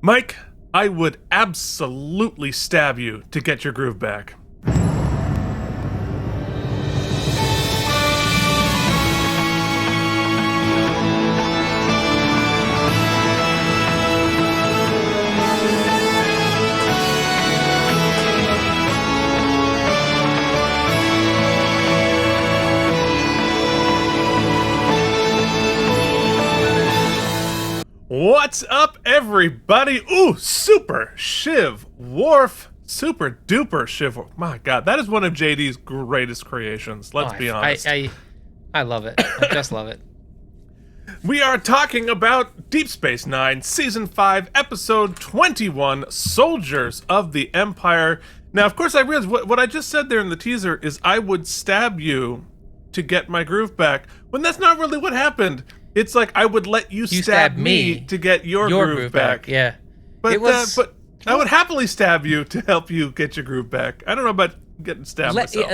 Mike, I would absolutely stab you to get your groove back. What's up, everybody? Ooh, Super Shiv Worf. Super duper Shiv Worf. My God, that is one of JD's greatest creations. Let's be honest. I love it. I just love it. We are talking about Deep Space Nine, Season 5, Episode 21, Soldiers of the Empire. Now, of course, I realized what I just said there in the teaser is I would stab you to get my groove back, when that's not really what happened. It's like I would let you stab me to get your groove back. Yeah. But but I would happily stab you to help you get your groove back. I don't know about getting stabbed myself.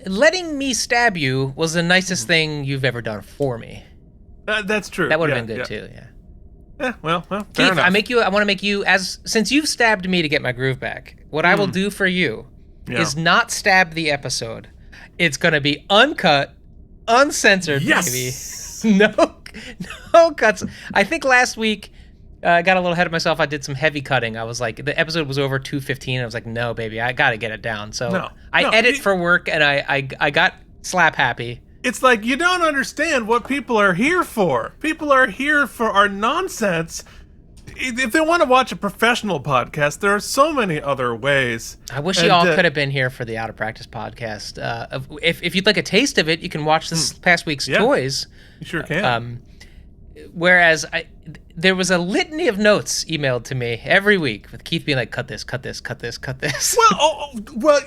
Letting me stab you was the nicest thing you've ever done for me. That's true. That would have been good too, yeah. Yeah, well, fair Keith, enough. I want to make you, since you've stabbed me to get my groove back, what I will do for you is not stab the episode. It's going to be uncut, uncensored, baby. No cuts. I think last week I got a little ahead of myself. I did some heavy cutting. I was like, the episode was over 2:15. I was like, no, baby, I got to get it down. So I edit for work, and I got slap happy. It's like, you don't understand what people are here for. People are here for our nonsense. If they want to watch a professional podcast, there are so many other ways. I wish you all could have been here for the Out of Practice podcast. If you'd like a taste of it, you can watch this past week's toys. You sure can. Whereas there was a litany of notes emailed to me every week with Keith being like, cut this, cut this, cut this, cut this. Well,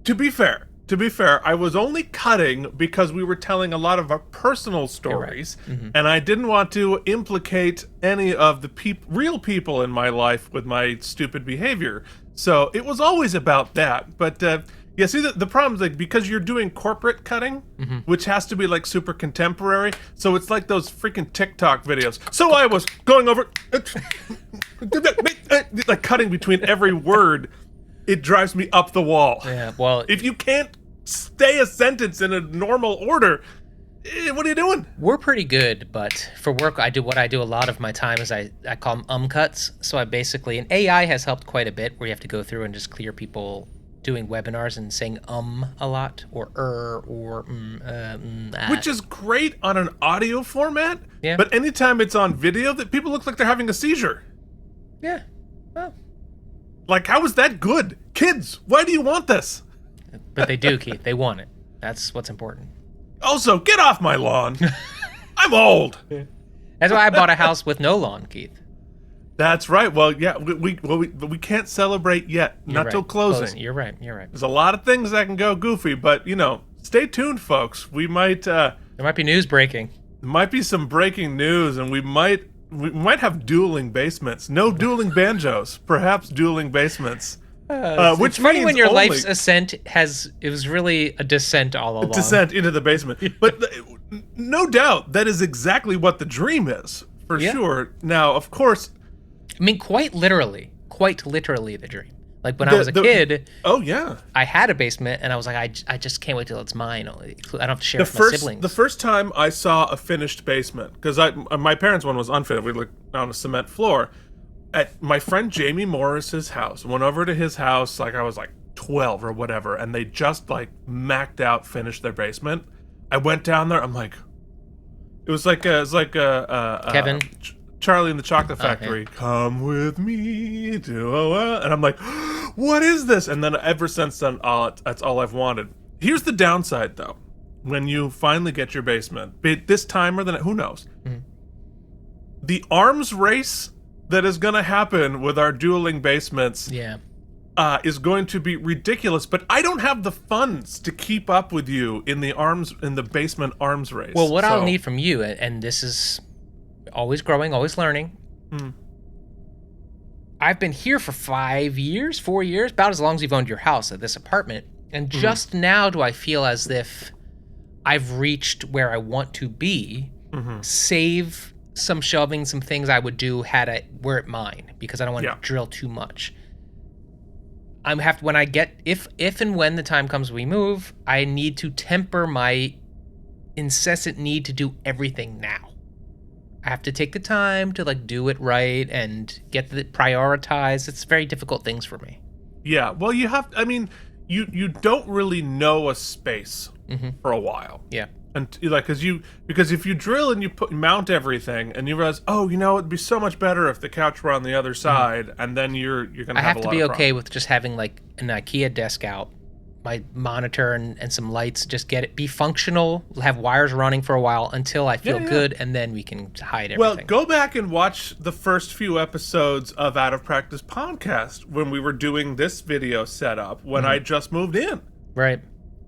to be fair, I was only cutting because we were telling a lot of our personal stories, and I didn't want to implicate any of the real people in my life with my stupid behavior. So it was always about that. But yeah, see, the problem is, like, because you're doing corporate cutting, which has to be like super contemporary, so it's like those freaking TikTok videos. So I was going over, like cutting between every word. It drives me up the wall. Yeah, well, if you can't stay a sentence in a normal order, what are you doing? We're pretty good, but for work, I do a lot of my time is I call them cuts. So I basically, and AI has helped quite a bit, where you have to go through and just clear people doing webinars and saying a lot, or or which is great on an audio format. Yeah. But anytime it's on video, that people look like they're having a seizure. Yeah. Well. Like, how is that good? Kids, why do you want this? But they do, Keith. They want it. That's what's important. Also, get off my lawn. I'm old. That's why I bought a house with no lawn, Keith. That's right. Well, yeah, we can't celebrate yet. Not till closing. You're right. There's a lot of things that can go goofy, but, stay tuned, folks. We might... there might be news breaking. There might be some breaking news, and we might have dueling basements. No dueling banjos. Perhaps dueling basements. Which it's funny when your life's ascent it was really a descent all along. Descent into the basement. But no doubt that is exactly what the dream is, for sure. Now, of course... I mean, quite literally the dream. Like when I was a kid, I had a basement, and I was like, I just can't wait till it's mine. I don't have to share with my siblings. The first time I saw a finished basement, because my parents' one was unfinished. We lived on a cement floor. At my friend Jamie Morris's house, went over to his house, like I was like 12 or whatever, and they just like macked out, finished their basement. I went down there. I'm like, it was like Kevin. Charlie and the Chocolate Factory. Okay. Come with me to and I'm like, what is this? And then ever since then, that's all I've wanted. Here's the downside, though. When you finally get your basement, be it this time or the who knows, the arms race that is going to happen with our dueling basements is going to be ridiculous. But I don't have the funds to keep up with you in the basement arms race. Well, what I'll need from you, and this is always growing, always learning. I've been here for 4 years, about as long as you've owned your house at this apartment. And just now do I feel as if I've reached where I want to be, save some shelving, some things I would do were it mine, because I don't want to drill too much. If and when the time comes we move, I need to temper my incessant need to do everything now. I have to take the time to do it right and get the prioritized. It's very difficult things for me. Yeah, well, you don't really know a space for a while. Yeah. And because if you drill and you mount everything and you realize, it'd be so much better if the couch were on the other side, and then you're gonna have a lot of problems. I have to be okay with just having an IKEA desk out, my monitor and some lights, just be functional, have wires running for a while until I feel good, and then we can hide everything. Well, go back and watch the first few episodes of Out of Practice Podcast when we were doing this video setup when I just moved in. Right.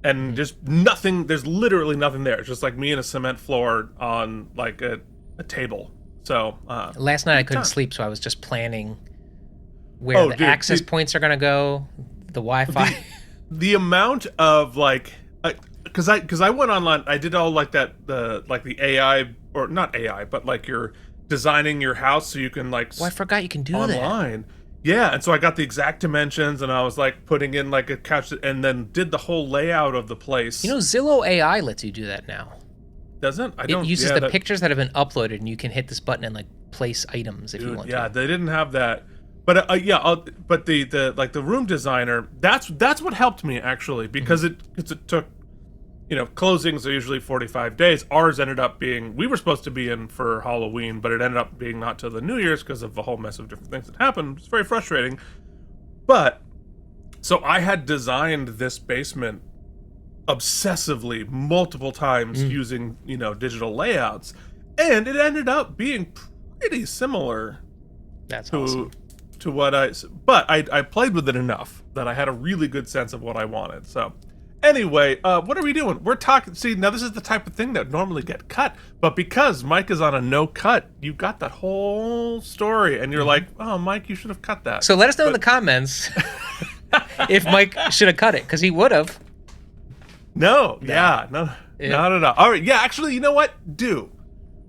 And just nothing, there's literally nothing there. It's just me and a cement floor on a table. So last night I couldn't sleep, so I was just planning where the access points are gonna go, the Wi-Fi. The amount of because I went online, I did all the AI, or not AI, but you're designing your house so you can I forgot you can do online. that. Yeah, and so I got the exact dimensions, and I was putting in a couch, and then did the whole layout of the place. Zillow AI lets you do that now. Doesn't? It uses the pictures that have been uploaded, and you can hit this button and place items if you want to. Yeah, they didn't have that. But but the room designer, that's what helped me actually, because it took, closings are usually 45 days. Ours ended up being, we were supposed to be in for Halloween, but it ended up being not till the New Year's because of a whole mess of different things that happened. It's very frustrating. But so I had designed this basement obsessively multiple times using, digital layouts, and it ended up being pretty similar. That's awesome. To what but I played with it enough that I had a really good sense of what I wanted. So anyway, what are we doing? We're talking, see, now this is the type of thing that would normally get cut, but because Mike is on a no cut, you got that whole story, and you're like, oh, Mike, you should have cut that. So let us know in the comments if Mike should have cut it, because he would have. No, not at all. All right, yeah, actually, you know what?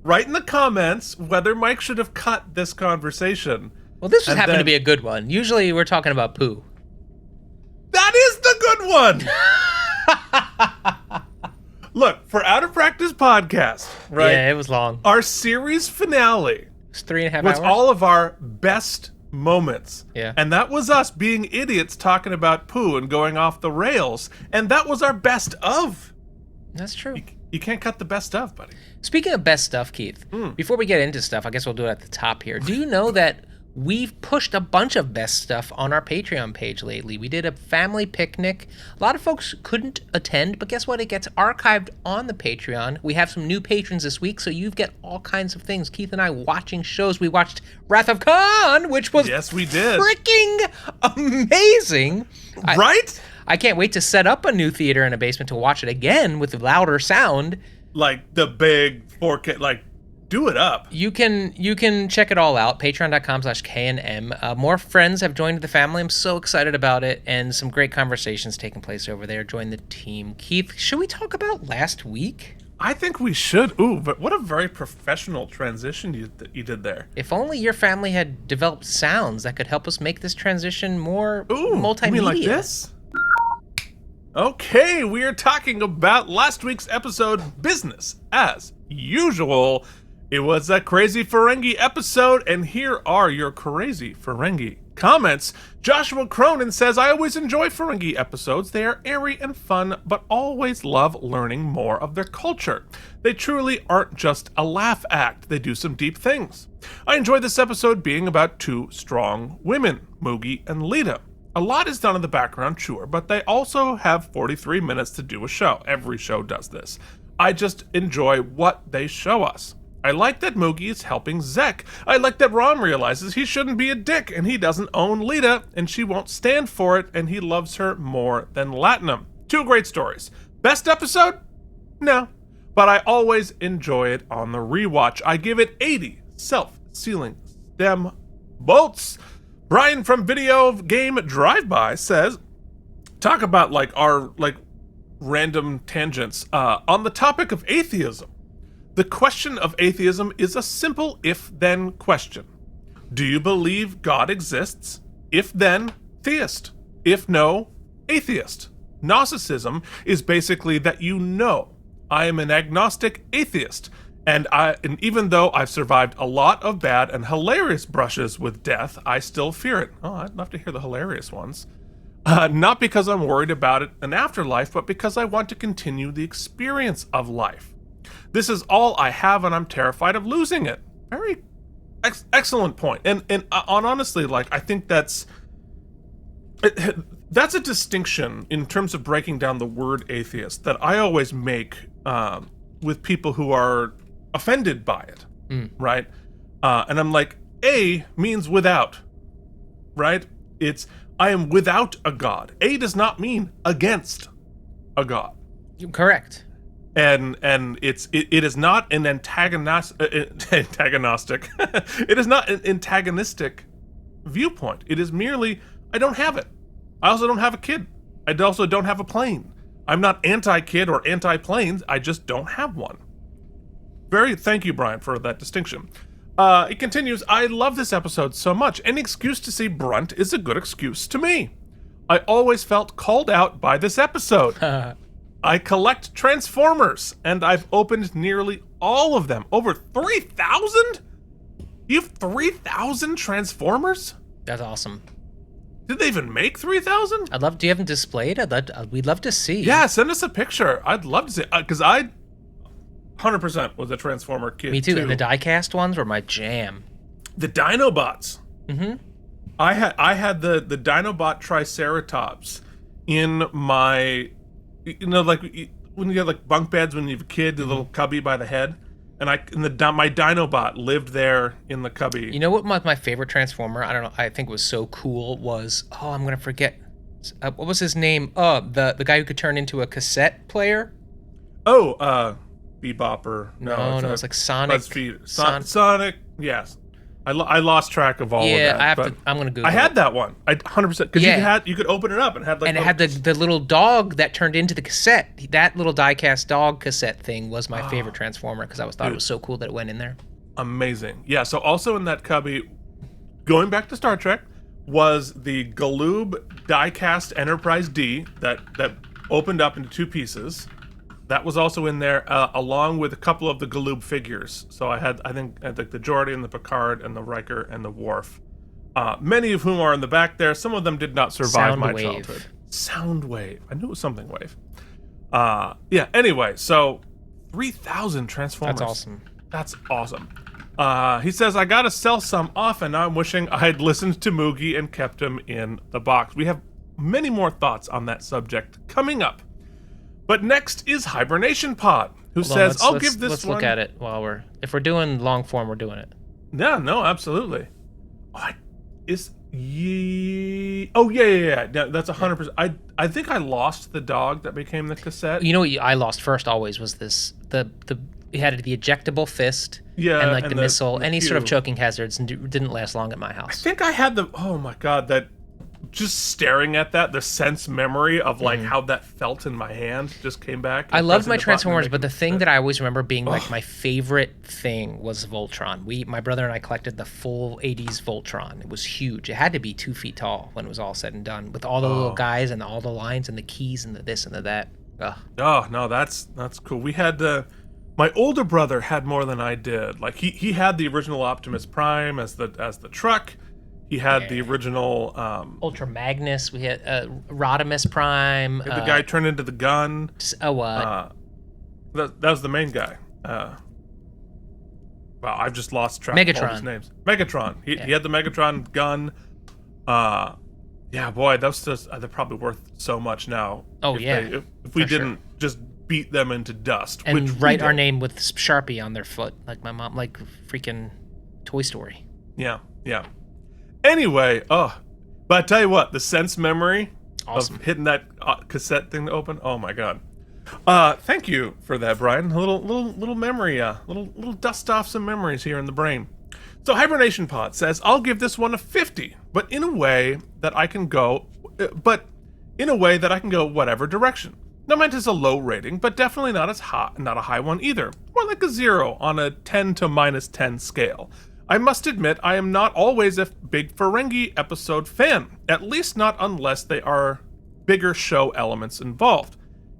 Write in the comments whether Mike should have cut this conversation. Well, this just happened to be a good one. Usually we're talking about poo. That is the good one! Look, for Out of Practice Podcast, right? Yeah, it was long. Our series finale it was 3.5 hours. Was all of our best moments. Yeah. And that was us being idiots talking about poo and going off the rails. And that was our best of. That's true. You can't cut the best of, buddy. Speaking of best stuff, Keith, before we get into stuff, I guess we'll do it at the top here. Do you know that we've pushed a bunch of best stuff on our Patreon page lately? We did a family picnic. A lot of folks couldn't attend, but guess what? It gets archived on the Patreon. We have some new patrons this week, so you get all kinds of things. Keith and I watching shows. We watched Wrath of Khan, which was we did. Freaking amazing. Right? I can't wait to set up a new theater in a basement to watch it again with louder sound. Like the big 4K, do it up. You can check it all out, patreon.com/KNM. More friends have joined the family. I'm so excited about it, and some great conversations taking place over there. Join the team. Keith, should we talk about last week? I think we should. Ooh, but what a very professional transition you did there. If only your family had developed sounds that could help us make this transition more multimedia. You mean like this? Okay, we are talking about last week's episode, Business as Usual. It was a Crazy Ferengi episode, and here are your Crazy Ferengi comments. Joshua Cronin says, I always enjoy Ferengi episodes. They are airy and fun, but always love learning more of their culture. They truly aren't just a laugh act. They do some deep things. I enjoy this episode being about two strong women, Moogie and Lita. A lot is done in the background, sure, but they also have 43 minutes to do a show. Every show does this. I just enjoy what they show us. I like that Moogie is helping Zek. I like that Rom realizes he shouldn't be a dick and he doesn't own Lita and she won't stand for it and he loves her more than Latinum. Two great stories. Best episode? No. But I always enjoy it on the rewatch. I give it 80 self-sealing stem bolts. Brian from Video Game Drive-By says, talk about our random tangents. On the topic of atheism, The question of atheism is a simple if-then question. Do you believe God exists? If then, theist. If no, atheist. Gnosticism is basically that you know. I am an agnostic atheist, and even though I've survived a lot of bad and hilarious brushes with death, I still fear it. Oh, I'd love to hear the hilarious ones. Not because I'm worried about an afterlife, but because I want to continue the experience of life. This is all I have, and I'm terrified of losing it. Very excellent point. And honestly, like, I think that's a distinction in terms of breaking down the word atheist that I always make with people who are offended by it, right? And I'm like, A means without, right? It's, I am without a God. A does not mean against a God. Correct. And it is not an antagonistic. It is not an antagonistic viewpoint. It is merely, I don't have it. I also don't have a kid. I also don't have a plane. I'm not anti-kid or anti-planes. I just don't have one. Thank you, Brian, for that distinction. It continues, I love this episode so much. Any excuse to see Brunt is a good excuse to me. I always felt called out by this episode. I collect Transformers, and I've opened nearly all of them. Over 3,000? You have 3,000 Transformers? That's awesome. Did they even make 3,000? Do you have them displayed? We'd love to see. Yeah, send us a picture. I'd love to see, because I 100% was a Transformer kid. Me too. And the die-cast ones were my jam. The Dinobots. Mm-hmm. I had the Dinobot Triceratops in my, like when you get like bunk beds when you have a kid, the little cubby by the head. And my Dinobot lived there in the cubby. You know what my favorite Transformer, I don't know, I think was so cool was, I'm going to forget. What was his name? The guy who could turn into a cassette player? Bebop or... No, it was like Sonic. Sonic, yes. I lost track of all of that. Yeah, I'm going to Google I had that one. 100%. Because you could open it up and had like... And it had the little dog that turned into the cassette. That little die-cast dog cassette thing was my favorite Transformer because I thought it was so cool that it went in there. Amazing. Yeah, so also in that cubby, going back to Star Trek, was the Galoob die-cast Enterprise D that opened up into two pieces. That was also in there, along with a couple of the Galoob figures. So I think the Geordi and the Picard and the Riker and the Worf. Many of whom are in the back there. Some of them did not survive my childhood. Soundwave. I knew it was something wave. Yeah, anyway, so 3,000 Transformers. That's awesome. That's awesome. He says, I gotta sell some off, and I'm wishing I had listened to Moogie and kept him in the box. We have many more thoughts on that subject coming up. But next is Hibernation Pod, who says, I'll give this one... Let's look at it while if we're doing long form, we're doing it. Yeah, no, absolutely. Yeah. That's 100%. I think I lost the dog that became the cassette. You know what I lost first always was this, it had the ejectable fist, yeah, and the missile, any sort of choking hazards, and didn't last long at my house. I think I had oh my god, that... Just staring at that, the sense memory of like how that felt in my hand just came back. I loved my Transformers, but the thing that I always remember being like my favorite thing was Voltron. My brother and I collected the full 80s Voltron. It was huge. It had to be 2 feet tall when it was all said and done, with all the little guys and all the lines and the keys and the this and the that. Oh no, that's cool. We had my older brother had more than I did. Like he had the original Optimus Prime as the truck. He had the original... Ultra Magnus. We had Rodimus Prime. The guy turned into the gun. What? That was the main guy. Wow, I've just lost track of all his names. Megatron. He had the Megatron gun. Yeah, boy, those they're probably worth so much now. If we didn't just beat them into dust. And write our name with Sharpie on their foot, like my mom, like freaking Toy Story. Yeah. Anyway, but I tell you what, the sense memory of hitting that cassette thing to open, oh my god. Thank you for that, Brian. A little memory, little dust off some memories here in the brain. So Hibernation Pod says, I'll give this one a 50, but in a way that I can go whatever direction. Now, meant as a low rating, but definitely not a high one either. More like a 0 on a 10 to -10 scale. I must admit, I am not always a big Ferengi episode fan, at least not unless they are bigger show elements involved.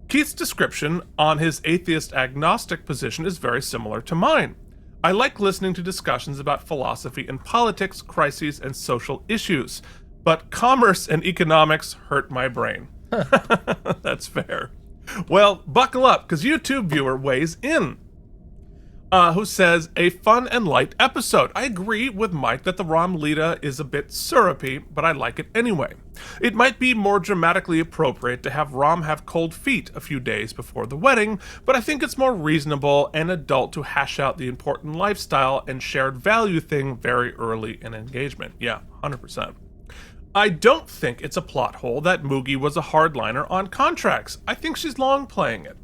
Keith's description on his atheist-agnostic position is very similar to mine. I like listening to discussions about philosophy and politics, crises, and social issues, but commerce and economics hurt my brain. That's fair. Well, buckle up, because YouTube viewer weighs in, who says, a fun and light episode. I agree with Mike that the Rom Lita is a bit syrupy, but I like it anyway. It might be more dramatically appropriate to have Rom have cold feet a few days before the wedding, but I think it's more reasonable and adult to hash out the important lifestyle and shared value thing very early in engagement. Yeah, 100%. I don't think it's a plot hole that Moogie was a hardliner on contracts. I think she's long playing it.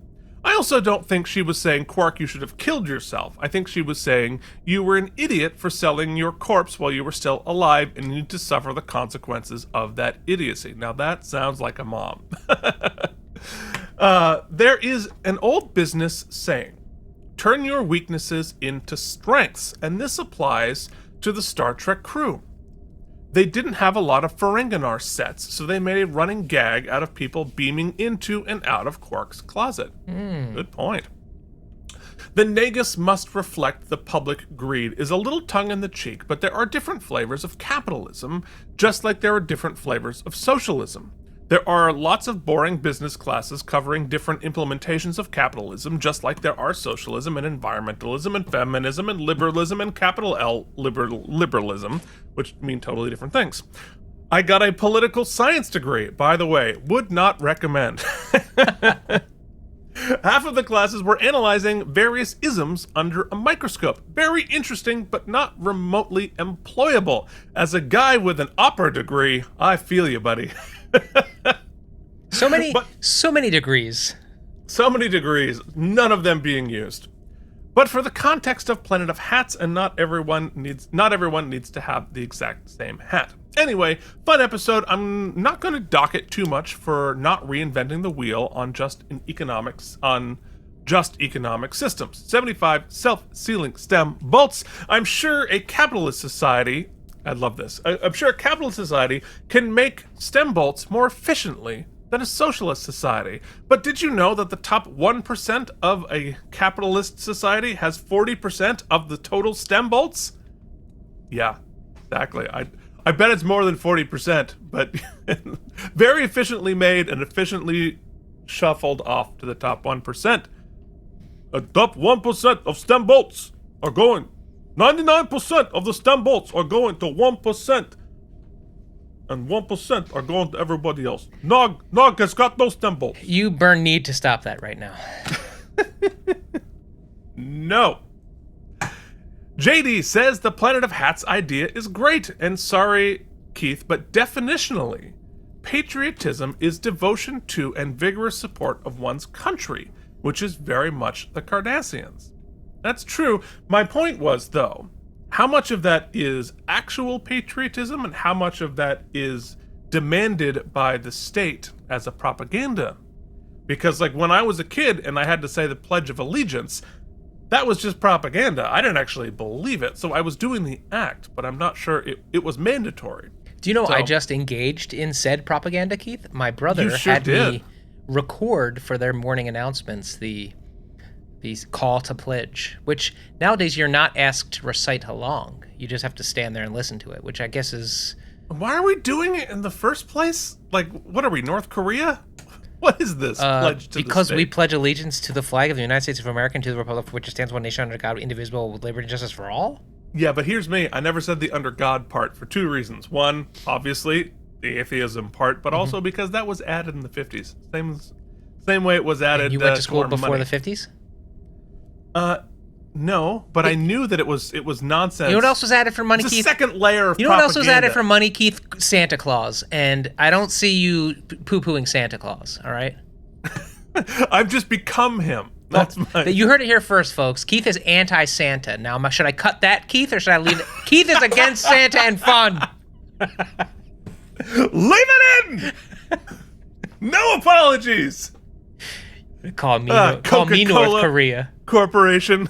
I also don't think she was saying, Quark, you should have killed yourself. I think she was saying, you were an idiot for selling your corpse while you were still alive and you need to suffer the consequences of that idiocy. Now that sounds like a mom. There is an old business saying, turn your weaknesses into strengths, and this applies to the Star Trek crew. They didn't have a lot of Ferenginar sets, so they made a running gag out of people beaming into and out of Quark's closet. Good point. The Nagus must reflect the public greed is a little tongue-in-the-cheek, but there are different flavors of capitalism, just like there are different flavors of socialism. There are lots of boring business classes covering different implementations of capitalism, just like there are socialism and environmentalism and feminism and liberalism and capital L liberalism, which mean totally different things. I got a political science degree, by the way, would not recommend. Half of the classes were analyzing various isms under a microscope. Very interesting, but not remotely employable. As a guy with an opera degree, I feel you, buddy. So many degrees. So many degrees, none of them being used. But for the context of Planet of Hats, and not everyone needs to have the exact same hat. Anyway, fun episode. I'm not going to dock it too much for not reinventing the wheel on just economic systems. 75 self-sealing stem bolts. I'm sure a capitalist society, I love this. I'm sure a capitalist society can make stem bolts more efficiently than a socialist society. But did you know that the top 1% of a capitalist society has 40% of the total stem bolts? Yeah, exactly. I bet it's more than 40%, but very efficiently made and efficiently shuffled off to the top 1%. The top 1% of stem bolts are going. 99% of the stem bolts are going to 1%. And 1% are going to everybody else. Nog has got no stem bolts. You need to stop that right now. No. JD says the Planet of Hats idea is great. And sorry, Keith, but definitionally, patriotism is devotion to and vigorous support of one's country, which is very much the Cardassians. That's true. My point was, though, how much of that is actual patriotism and how much of that is demanded by the state as a propaganda? Because, like, when I was a kid and I had to say the Pledge of Allegiance, that was just propaganda. I didn't actually believe it. So I was doing the act, but I'm not sure it was mandatory. Do you know I just engaged in said propaganda, Keith? My brother had me record for their morning announcements these call to pledge, which nowadays you're not asked to recite along. You just have to stand there and listen to it, which I guess is... Why are we doing it in the first place? Like, what are we, North Korea? What is this pledge to because the state? We pledge allegiance to the flag of the United States of America and to the republic for which it stands, one nation under God, indivisible, with liberty and justice for all? Yeah, but here's me. I never said the under God part for two reasons. One, obviously, the atheism part, but also because that was added in the 50s. Same way it was added. And you went to school before the 50s? No, but I knew that it was nonsense. You know what else was added for money, Keith? Keith? A second layer of propaganda. You know what else was added for money, Keith? Santa Claus. And I don't see you poo-pooing Santa Claus, all right? I've just become him. That's You heard it here first, folks. Keith is anti-Santa. Now, should I cut that, Keith, or should I leave it? Keith is against Santa and fun. Leave it in! No apologies! Call me North Korea. Corporation.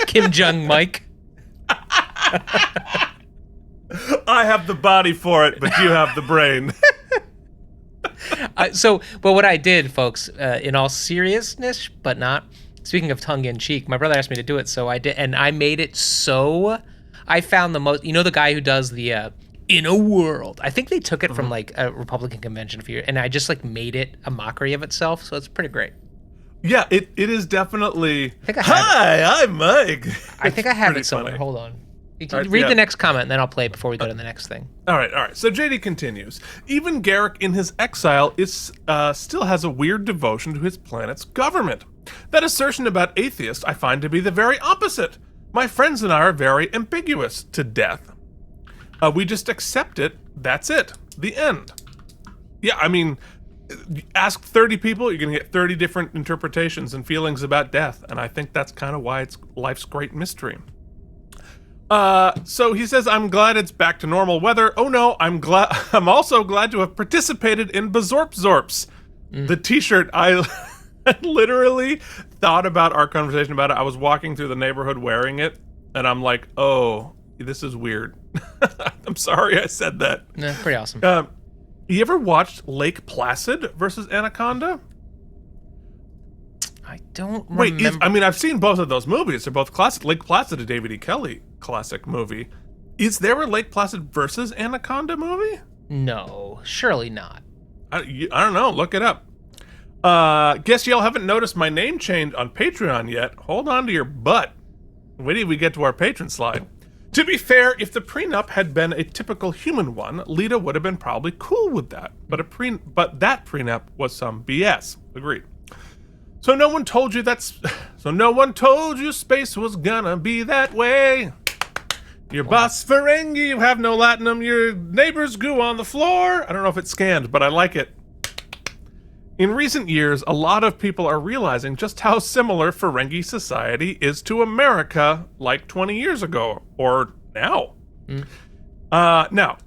Kim Jong Mike. I have the body for it, but you have the brain. But what I did, folks, in all seriousness, but not, speaking of tongue-in-cheek, my brother asked me to do it, so I did, and I made it so, I found the most, the guy who does the, in a world, I think they took it from, like, a Republican convention a few years, and I just, like, made it a mockery of itself, so it's pretty great. Yeah, it is definitely, hi, I'm Mike. I think I have it somewhere, hold on. Read the next comment, and then I'll play it before we go to the next thing. All right. So JD continues. Even Garrick in his exile still has a weird devotion to his planet's government. That assertion about atheists I find to be the very opposite. My friends and I are very ambiguous to death. We just accept it. That's it. The end. Yeah, I mean, ask 30 people, you're going to get 30 different interpretations and feelings about death. And I think that's kind of why it's life's great mystery. So he says, I'm glad it's back to normal weather. Oh no, I'm also glad to have participated in Bazorp Zorps. The t-shirt, I literally thought about our conversation about it. I was walking through the neighborhood wearing it, and I'm like, oh, this is weird. I'm sorry I said that. No, pretty awesome. You ever watched Lake Placid versus Anaconda? I don't remember. Wait, I've seen both of those movies. They're both classic. Lake Placid, a David E. Kelly classic movie. Is there a Lake Placid versus Anaconda movie? No, surely not. I don't know. Look it up. Guess y'all haven't noticed my name change on Patreon yet. Hold on to your butt. Wait till we get to our patron slide. To be fair, if the prenup had been a typical human one, Lita would have been probably cool with that. But that prenup was some BS. Agreed. So no one told you space was gonna be that way. Your boss Ferengi, you have no latinum, your neighbor's goo on the floor. I don't know if it's scanned, but I like it. In recent years, a lot of people are realizing just how similar Ferengi society is to America like 20 years ago, or now. Now,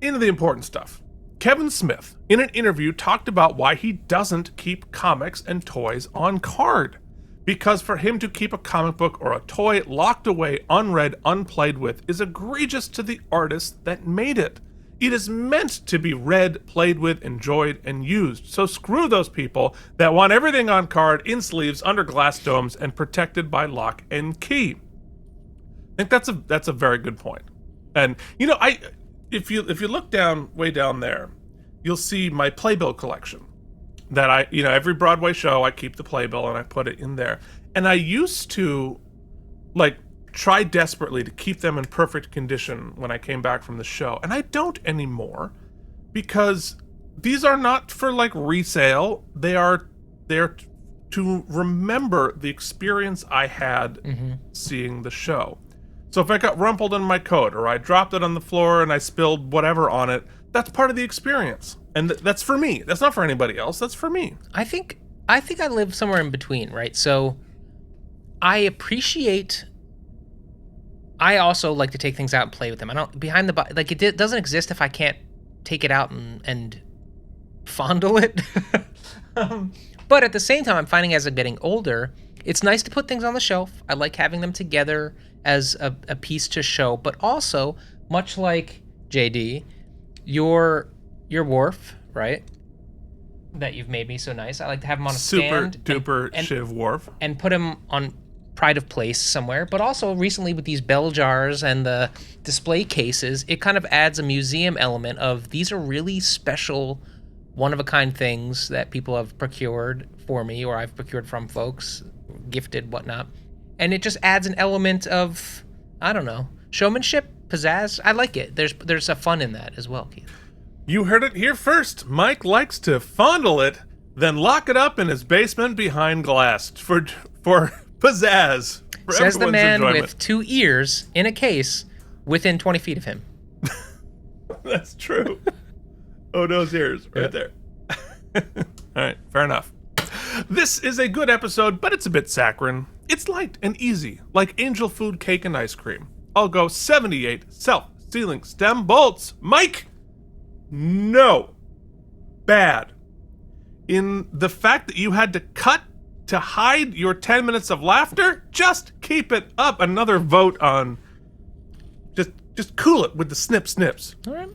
into the important stuff. Kevin Smith, in an interview, talked about why he doesn't keep comics and toys on card. Because for him to keep a comic book or a toy locked away, unread, unplayed with, is egregious to the artist that made it. It is meant to be read, played with, enjoyed, and used. So screw those people that want everything on card, in sleeves, under glass domes, and protected by lock and key. I think that's a very good point. And if you look way down there, you'll see my playbill collection. That every Broadway show I keep the playbill and I put it in there. And I used to try desperately to keep them in perfect condition when I came back from the show. And I don't anymore because these are not for resale. They are there to remember the experience I had seeing the show. So if I got rumpled in my coat or I dropped it on the floor and I spilled whatever on it, that's part of the experience. And that's for me. That's not for anybody else. That's for me. I think I live somewhere in between, right? So I also like to take things out and play with them. I don't it doesn't exist if I can't take it out and fondle it. But at the same time, I'm finding as I'm getting older, it's nice to put things on the shelf. I like having them together as a piece to show, but also, much like JD, your Worf, right? That you've made me so nice. I like to have him on a stand. Super duper Shiv Worf. And put him on pride of place somewhere. But also recently with these bell jars and the display cases, it kind of adds a museum element of these are really special, one-of-a-kind things that people have procured for me or I've procured from folks, gifted, whatnot. And it just adds an element of, I don't know, showmanship, pizzazz. I like it. There's a fun in that as well, Keith. You heard it here first. Mike likes to fondle it, then lock it up in his basement behind glass for pizzazz. For Says the man enjoyment. with 2 ears in a case within 20 feet of him. That's true. Odo's ears right there. All right, fair enough. This is a good episode, but it's a bit saccharine. It's light and easy, like angel food, cake, and ice cream. I'll go 78 self-sealing stem bolts. Mike! No. Bad. In the fact that you had to cut to hide your 10 minutes of laughter, just keep it up. Another vote on just cool it with the snips. All right.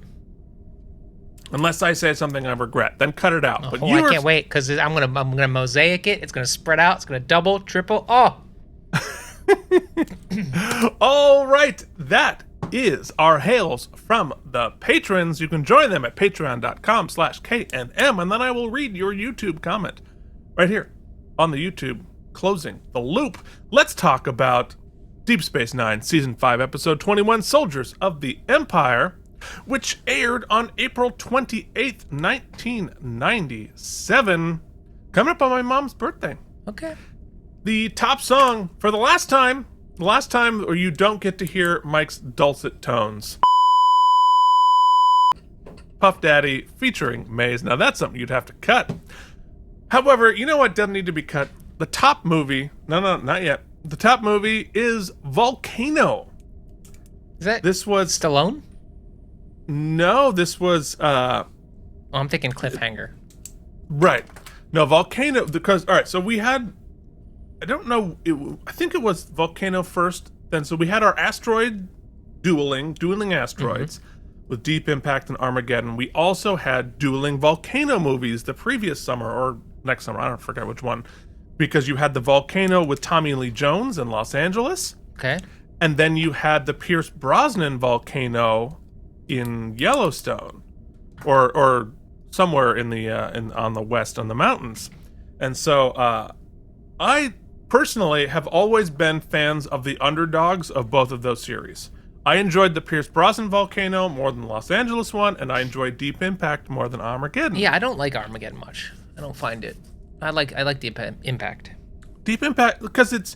Unless I say something I regret, then cut it out. But I can't wait because I'm gonna mosaic it. It's gonna spread out. It's gonna double, triple. Oh. All right, that is our hails from the patrons. You can join them at patreon.com/KNM, and then I will read your YouTube comment right here on the YouTube. Closing the loop. Let's talk about Deep Space Nine Season 5, Episode 21, Soldiers of the Empire, which aired on April 28th, 1997, coming up on my mom's birthday. Okay. The top song for the last time where you don't get to hear Mike's dulcet tones. Puff Daddy featuring Maze. Now that's something you'd have to cut. However, you know what doesn't need to be cut? The top movie, no, not yet. The top movie is Volcano. This was Stallone? No, this was I'm thinking Cliffhanger. Right. No, Volcano, because all right, so we had, I don't know, I think it was Volcano first, then so we had our asteroid dueling asteroids with Deep Impact and Armageddon. We also had dueling volcano movies the previous summer or next summer, I don't forget which one, because you had the Volcano with Tommy Lee Jones in Los Angeles. Okay. And then you had the Pierce Brosnan Volcano in Yellowstone, or somewhere in the on the west on the mountains. And so I personally have always been fans of the underdogs of both of those series. I enjoyed the Pierce Brosnan Volcano more than the Los Angeles one, and I enjoyed Deep Impact more than Armageddon. Yeah, I don't like Armageddon much. I don't find it. I like Deep Impact. Deep Impact, because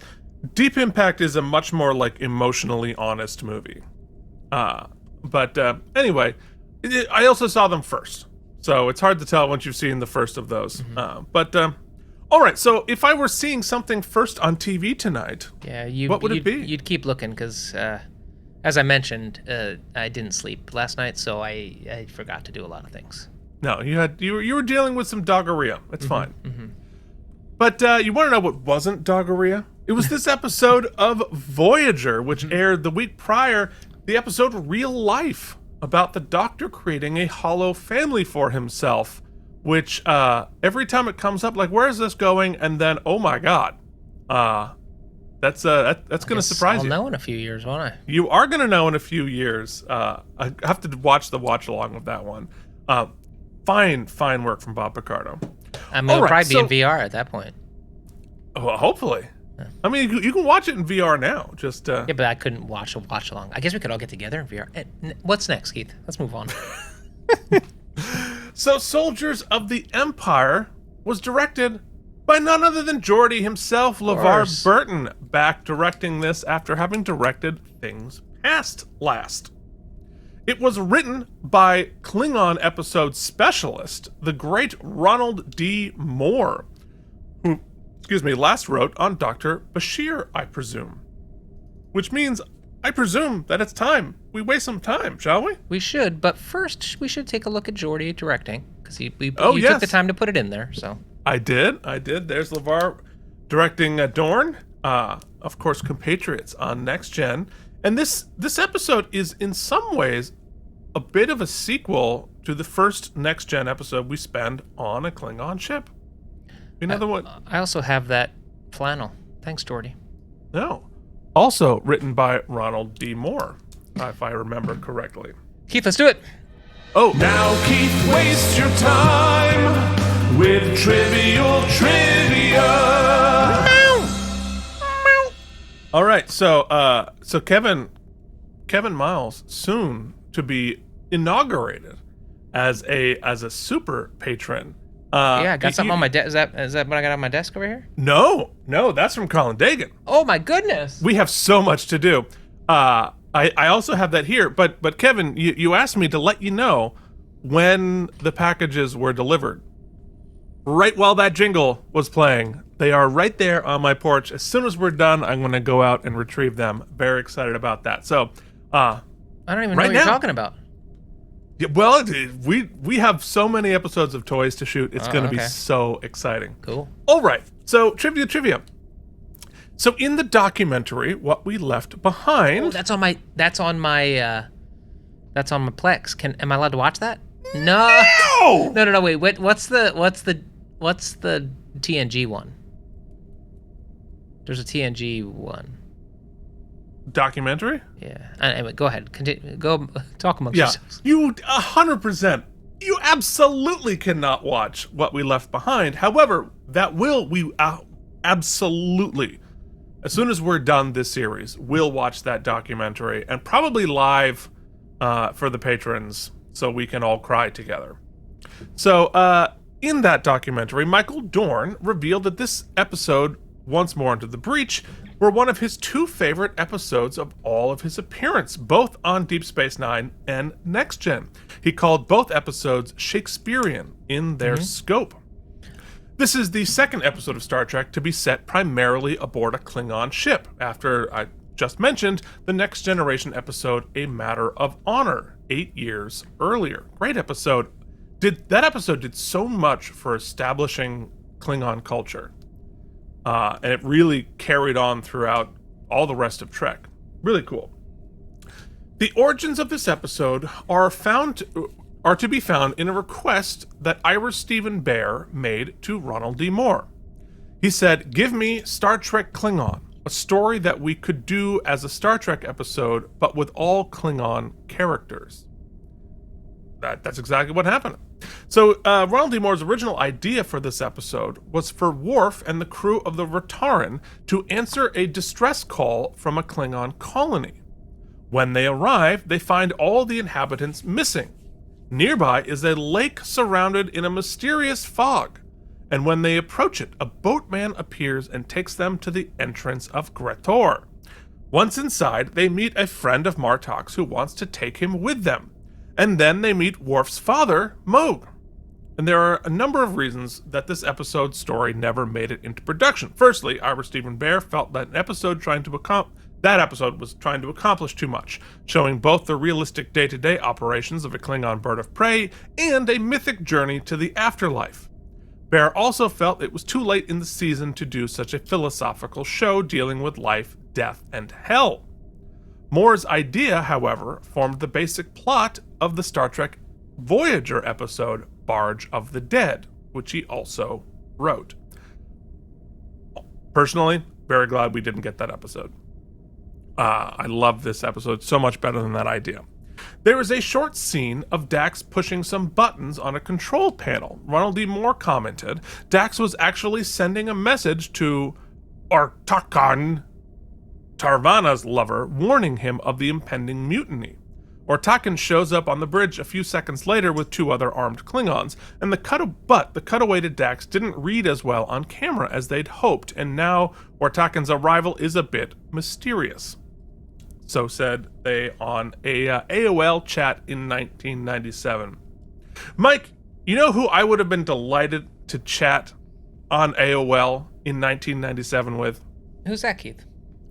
Deep Impact is a much more like emotionally honest movie. But anyway, I also saw them first, so it's hard to tell once you've seen the first of those. All right, so if I were seeing something first on TV tonight, what would it be? You'd keep looking because, as I mentioned, I didn't sleep last night, so I forgot to do a lot of things. No, you were dealing with some doggeria. It's fine. But you want to know what wasn't doggeria? It was this episode of Voyager, which aired the week prior. The episode Real Life, about the Doctor creating a hollow family for himself, which every time it comes up, like, where is this going? And then, oh my God, that's going to surprise you. I'll know in a few years, won't I? You are going to know in a few years. I have to watch the watch along with that one. Fine work from Bob Picardo. I mean, it'll probably be in VR at that point. Well, hopefully. Yeah. I mean, you can watch it in VR now. Just yeah, but I couldn't watch along. I guess we could all get together in VR. What's next, Keith? Let's move on. So, Soldiers of the Empire was directed by none other than Geordi himself, LeVar Burton, back directing this after having directed Things Past last. It was written by Klingon episode specialist, the great Ronald D. Moore, who, last wrote on Dr. Bashir, I presume. Which means, I presume that it's time we waste some time, shall we? We should, but first we should take a look at Geordi directing, because you took the time to put it in there, so. I did. There's LeVar directing Dorn, of course, compatriots on Next Gen. And this episode is in some ways a bit of a sequel to the first Next Gen episode we spend on a Klingon ship. You know what? I also have that flannel. Thanks, Geordi. No. Also written by Ronald D. Moore, if I remember correctly. Keith, let's do it. Oh. Now, Keith, waste your time with trivial trivia. All right, so Kevin Miles, soon to be inaugurated as a super patron. Yeah, I got something on my desk. Is that what I got on my desk over here? No, that's from Colin Dagan. Oh my goodness! We have so much to do. I also have that here, but Kevin, you asked me to let you know when the packages were delivered. Right while that jingle was playing, they are right there on my porch. As soon as we're done, I'm going to go out and retrieve them. Very excited about that. So, I don't even know what you're talking about. Yeah, well, we have so many episodes of toys to shoot. It's going to be so exciting. Cool. All right. So trivia. So in the documentary, What We Left Behind. Oh, that's on my Plex. Am I allowed to watch that? No. No. Wait. What's the TNG one? There's a TNG one. Documentary? Yeah. Anyway, go ahead. Continue. Go talk amongst yourselves. You 100%. You absolutely cannot watch What We Left Behind. However, we absolutely, as soon as we're done this series, we'll watch that documentary and probably live for the patrons so we can all cry together. So, in that documentary, Michael Dorn revealed that this episode, Once More Into the Breach, were one of his 2 favorite episodes of all of his appearance, both on Deep Space Nine and Next Gen. He called both episodes Shakespearean in their scope. This is the second episode of Star Trek to be set primarily aboard a Klingon ship, after I just mentioned the Next Generation episode A Matter of Honor, 8 years earlier. Great episode. That episode did so much for establishing Klingon culture. And it really carried on throughout all the rest of Trek. Really cool. The origins of this episode are to be found in a request that Ira Steven Behr made to Ronald D. Moore. He said, "Give me Star Trek Klingon, a story that we could do as a Star Trek episode, but with all Klingon characters." That's exactly what happened. So Ronald D. Moore's original idea for this episode was for Worf and the crew of the Rataran to answer a distress call from a Klingon colony. When they arrive, they find all the inhabitants missing. Nearby is a lake surrounded in a mysterious fog, and when they approach it, a boatman appears and takes them to the entrance of Gretor. Once inside, they meet a friend of Martok's who wants to take him with them. And then they meet Worf's father, Moog. And there are a number of reasons that this episode's story never made it into production. Firstly, Ira Steven Behr felt that that episode was trying to accomplish too much, showing both the realistic day-to-day operations of a Klingon bird of prey and a mythic journey to the afterlife. Behr also felt it was too late in the season to do such a philosophical show dealing with life, death, and hell. Moore's idea, however, formed the basic plot of the Star Trek Voyager episode, Barge of the Dead, which he also wrote. Personally, very glad we didn't get that episode. I love this episode so much better than that idea. There is a short scene of Dax pushing some buttons on a control panel. Ronald D. Moore commented, Dax was actually sending a message to Ortakan, Tarvana's lover, warning him of the impending mutiny. Ortakan shows up on the bridge a few seconds later with 2 other armed Klingons, and the cutaway to Dax didn't read as well on camera as they'd hoped, and now Ortakan's arrival is a bit mysterious. So said they on a AOL chat in 1997. Mike, you know who I would have been delighted to chat on AOL in 1997 with? Who's that, Keith?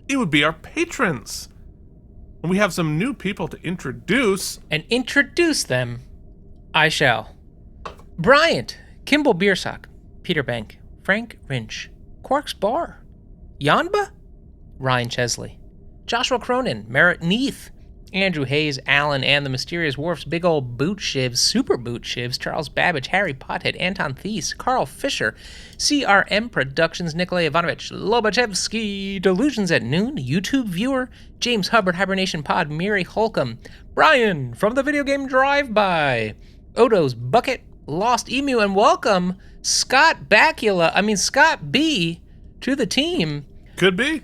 It would be our patrons. And we have some new people to introduce. And introduce them, I shall. Bryant, Kimball Beersock, Peter Bank, Frank Rinch, Quark's Bar, Yanba, Ryan Chesley, Joshua Cronin, Merritt Neath, Andrew Hayes, Alan, and the Mysterious Worf's Big Ol' Boot Shivs, Super Boot Shivs, Charles Babbage, Harry Pothead, Anton Thies, Carl Fisher, CRM Productions, Nikolay Ivanovich, Lobachevsky, Delusions at Noon, YouTube Viewer, James Hubbard, Hibernation Pod, Miri Holcomb, Brian from the Video Game Drive-By, Odo's Bucket, Lost Emu, and welcome Scott B to the team. Could be.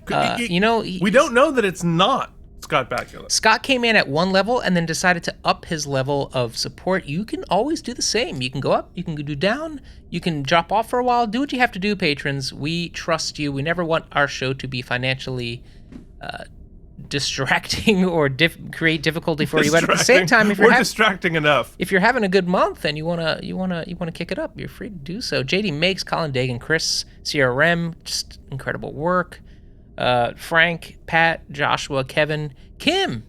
We don't know that it's not Scott Bakula. Scott came in at 1 level and then decided to up his level of support. You can always do the same. You can go up, you can do down, you can drop off for a while. Do what you have to do, patrons. We trust you. We never want our show to be distracting or create difficulty for you. But at the same time, if you're distracting enough, if you're having a good month and you wanna kick it up, you're free to do so. JD Makes, Colin Dagan, Chris, CRM, just incredible work. Frank, Pat, Joshua, Kevin, Kim,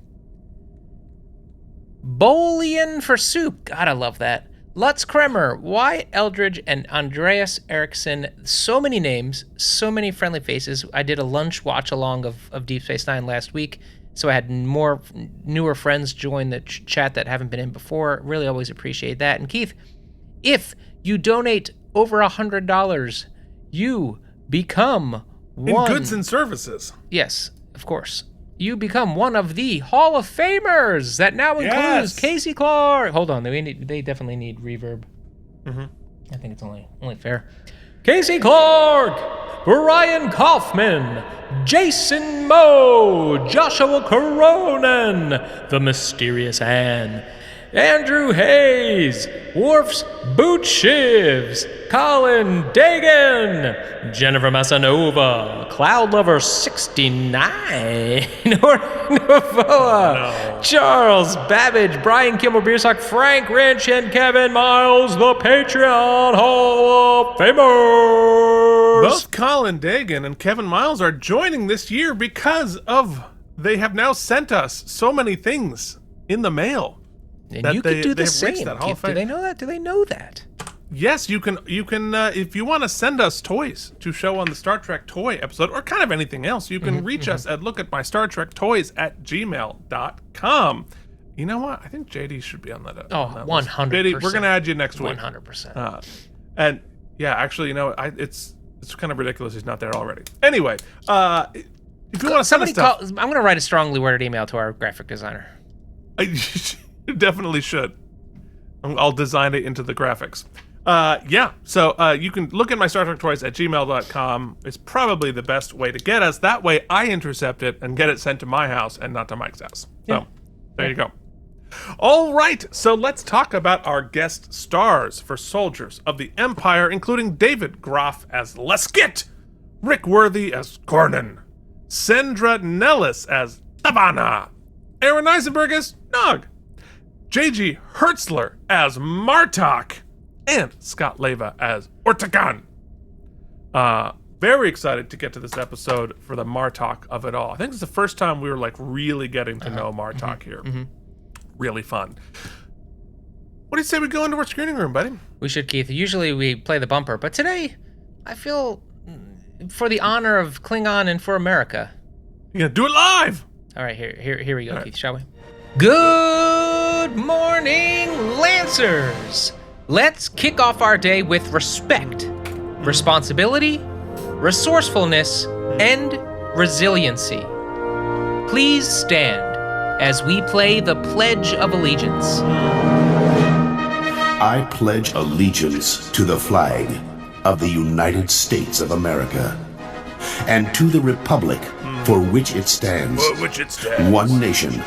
Bolian for Soup. God, I love that. Lutz Kremer, Wyatt Eldridge, and Andreas Eriksson. So many names, so many friendly faces. I did a lunch watch-along of Deep Space Nine last week, so I had more newer friends join the chat that haven't been in before. Really always appreciate that. And Keith, if you donate over $100, you become one... In goods and services. Yes, of course. You become one of the Hall of Famers. That now includes Casey Clark. Hold on, they definitely need reverb. Mm-hmm. I think it's only fair. Casey Clark, Brian Kaufman, Jason Moe, Joshua Coronan, The Mysterious Anne, Andrew Hayes, Worf's Boot Shivs, Colin Dagan, Jennifer Massanova, Cloud Lover 69, Novoa, Charles Babbage, Brian Kimmel Beersock, Frank Wrench, and Kevin Miles, the Patreon Hall of Famers. Both Colin Dagan and Kevin Miles are joining this year because they have now sent us so many things in the mail. And you could do the same. Do they know that? Do they know that? Yes, you can. If you want to send us toys to show on the Star Trek toy episode, or kind of anything else, you can reach us at lookatmystartrektoys@gmail.com. You know what? I think JD should be on that. 100%. JD, we're gonna add you next week. 100%. And yeah, actually, it's kind of ridiculous he's not there already. Anyway, if you want to send us stuff, I'm gonna write a strongly worded email to our graphic designer. You definitely should. I'll design it into the graphics. So you can look at my Star Trek toys at gmail.com. It's probably the best way to get us. That way I intercept it and get it sent to my house and not to Mike's house. So there you go. All right, so let's talk about our guest stars for Soldiers of the Empire, including David Groff as Leskit, Rick Worthy as Cornyn, Sandra Nellis as Tabana, Aaron Eisenberg as Nog, J.G. Hertzler as Martok, and Scott Leva as Ortagan. Very excited to get to this episode for the Martok of it all. I think it's the first time we were really getting to know Martok here. Mm-hmm. Really fun. What do you say we go into our screening room, buddy? We should, Keith. Usually we play the bumper, but today I feel for the honor of Klingon and for America. You're gonna do it live! All right, here we go, Keith, shall we? Good morning, Lancers! Let's kick off our day with respect, responsibility, resourcefulness, and resiliency. Please stand as we play the Pledge of Allegiance. I pledge allegiance to the flag of the United States of America and to the republic for which it stands, one nation,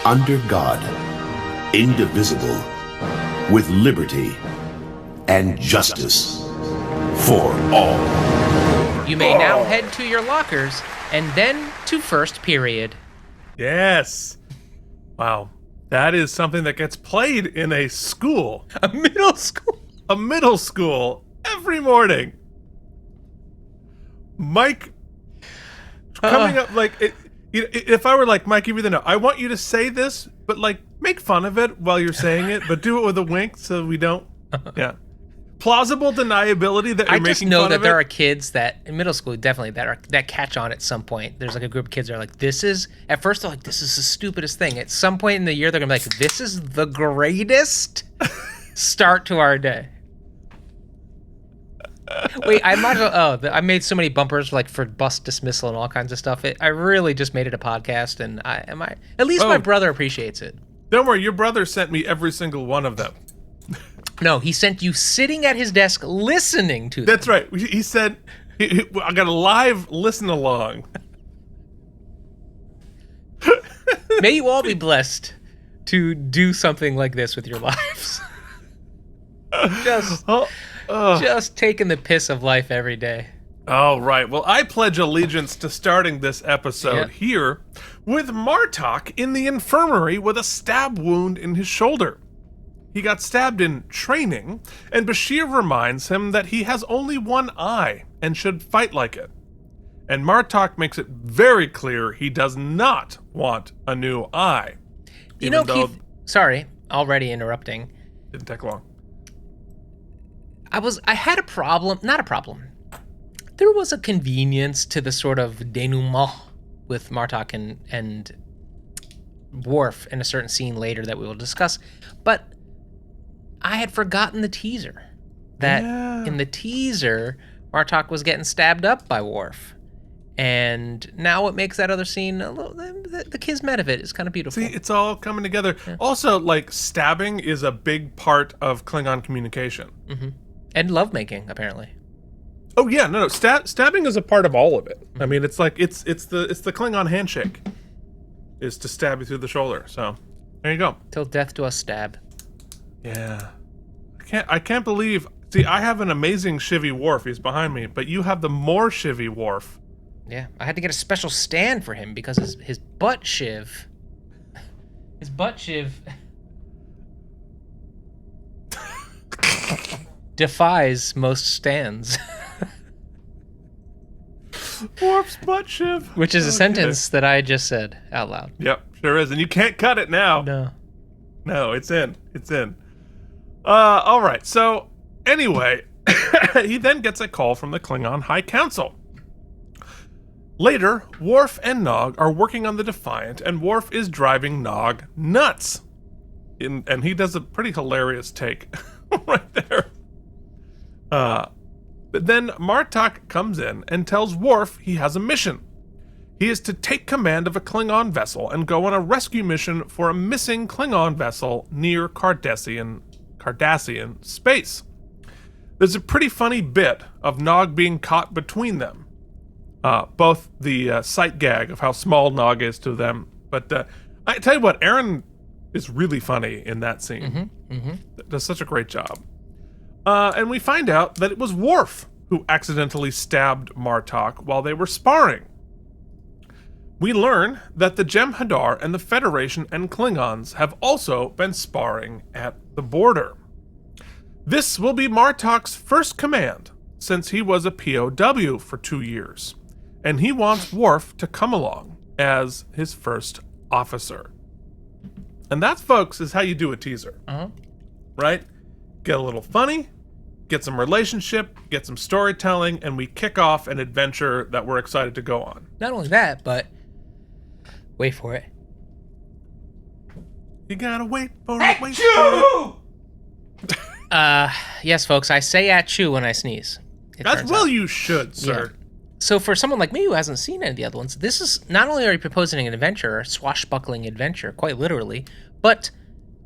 under God, indivisible, with liberty and justice for all. You may now head to your lockers and then to first period. Yes. Wow. That is something that gets played in a school. A middle school? A middle school every morning. Mike coming up if I were Mike, give me the note. I want you to say this, but make fun of it while you're saying it, but do it with a wink so we don't. Yeah. Plausible deniability that you're making fun of it. I just know that there are kids that in middle school definitely that catch on at some point. There's a group of kids that are this is at first they're this is the stupidest thing. At some point in the year they're gonna be this is the greatest start to our day. Wait, I might have. I made so many bumpers for bus dismissal and all kinds of stuff. I really just made it a podcast, and at least my brother appreciates it. Don't worry, your brother sent me every single one of them. No, he sent you sitting at his desk listening to them. That's right. He said, I got a live listen along. May you all be blessed to do something like this with your lives. Just taking the piss of life every day. All right. Well, I pledge allegiance to starting this episode here with Martok in the infirmary with a stab wound in his shoulder. He got stabbed in training, and Bashir reminds him that he has only one eye and should fight like it. And Martok makes it very clear he does not want a new eye. You know, Keith, sorry, already interrupting. Didn't take long. I had a problem, not a problem. There was a convenience to the sort of denouement with Martok and Worf in a certain scene later that we will discuss, but I had forgotten the teaser. That in the teaser, Martok was getting stabbed up by Worf. And now it makes that other scene a little, the kismet of it is kind of beautiful. See, it's all coming together. Yeah. Also, like, stabbing is a big part of Klingon communication. Mm-hmm. And lovemaking, apparently. Oh yeah, no, stabbing is a part of all of it. Mm-hmm. I mean, it's like it's the Klingon handshake, is to stab you through the shoulder. So there you go. Till death do us stab. Yeah, I can't believe. See, I have an amazing Shivy Worf. He's behind me, but you have the more Shivy Worf. Yeah, I had to get a special stand for him because his butt shiv. His butt shiv. Defies most stands. Worf's butt shiv. Which is a sentence that I just said out loud. Yep, sure is. And you can't cut it now. No, it's in. It's in. All right. So, anyway, he then gets a call from the Klingon High Council. Later, Worf and Nog are working on the Defiant, and Worf is driving Nog nuts. And he does a pretty hilarious take right there. But then Martok comes in and tells Worf he has a mission. He is to take command of a Klingon vessel and go on a rescue mission for a missing Klingon vessel near Cardassian space. There's a pretty funny bit of Nog being caught between them. Both the sight gag of how small Nog is to them, but I tell you what, Aaron is really funny in that scene. Does such a great job. And we find out that it was Worf who accidentally stabbed Martok while they were sparring. We learn that the Jem'Hadar and the Federation and Klingons have also been sparring at the border. This will be Martok's first command since he was a POW for 2 years, and he wants Worf to come along as his first officer. And that, folks, is how you do a teaser. Right? Get a little funny, get some relationship, get some storytelling, and we kick off an adventure that we're excited to go on. Not only that, but wait for it. You gotta wait for it, wait for it. Yes, folks, I say achoo when I sneeze. You should, sir. Yeah. So for someone like me who hasn't seen any of the other ones, this is not only are you proposing an adventure, a swashbuckling adventure, quite literally, but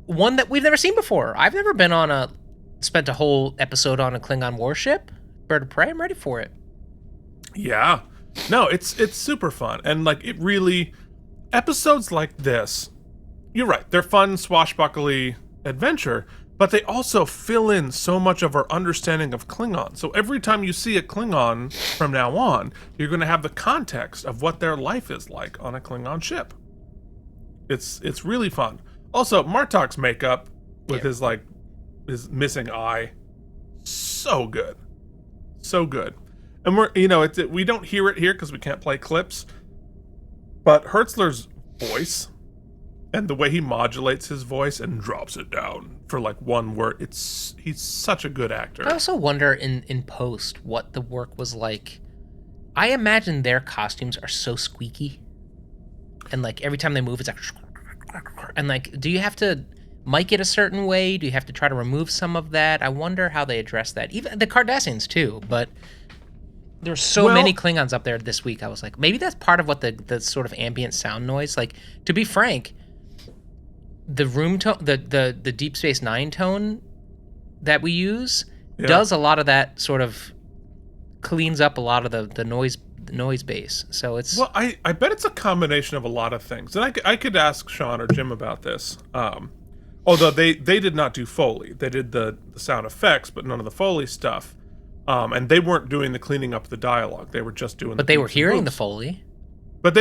one that we've never seen before. I've never spent a whole episode on a Klingon warship. Bird of Prey, I'm ready for it. Yeah. No, it's super fun. And like it really, episodes like this, you're right, they're fun, swashbuckly adventure, but they also fill in so much of our understanding of Klingon. So every time you see a Klingon from now on, you're going to have the context of what their life is like on a Klingon ship. It's really fun. Also, Martok's makeup with his missing eye, so good. So good. And we don't hear it here because we can't play clips, but Hertzler's voice and the way he modulates his voice and drops it down for like one word, he's such a good actor. I also wonder in post what the work was like. I imagine their costumes are so squeaky, and like every time they move, it's like, and like, do you have to mic it a certain way? Do you have to try to remove some of that? I wonder how they address that. Even the Cardassians too, but there's so many Klingons up there this week. I was like, maybe that's part of what the sort of ambient sound noise. Like, to be frank, the room tone, the Deep Space Nine tone that we use does a lot of that, sort of cleans up a lot of the noise base. So it's I bet it's a combination of a lot of things, and I could ask Sean or Jim about this. Although they did not do Foley, they did the sound effects, but none of the Foley stuff. And they weren't doing the cleaning up the dialogue; they were just doing. But they were hearing the Foley. But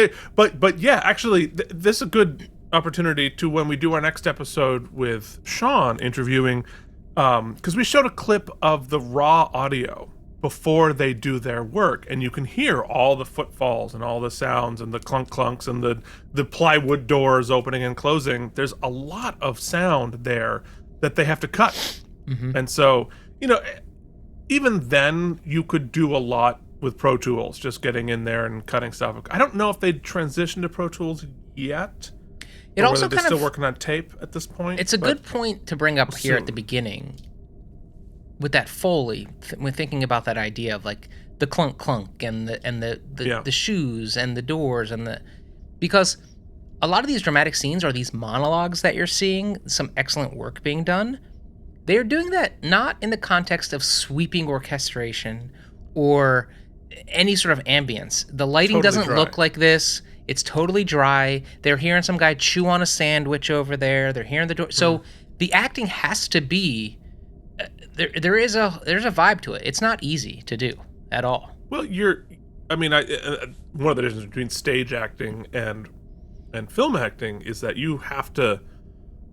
yeah, actually, this is a good opportunity to, when we do our next episode with Sean interviewing, because we showed a clip of the raw audio before they do their work, and you can hear all the footfalls and all the sounds and the clunk clunks and the plywood doors opening and closing. There's a lot of sound there that they have to cut. And so, even then you could do a lot with Pro Tools, just getting in there and cutting stuff. I don't know if they'd transitioned to Pro Tools yet. It or also whether they're still working on tape at this point. It's a good point to bring up here at the beginning with that Foley, when thinking about that idea of like the clunk clunk and the shoes and the doors because a lot of these dramatic scenes are these monologues that you're seeing, some excellent work being done. They're doing that not in the context of sweeping orchestration or any sort of ambience. The lighting doesn't look like this. It's totally dry. They're hearing some guy chew on a sandwich over there. They're hearing the door. So the acting has to be there's a vibe to it. It's not easy to do at all. Well, one of the differences between stage acting and film acting is that you have to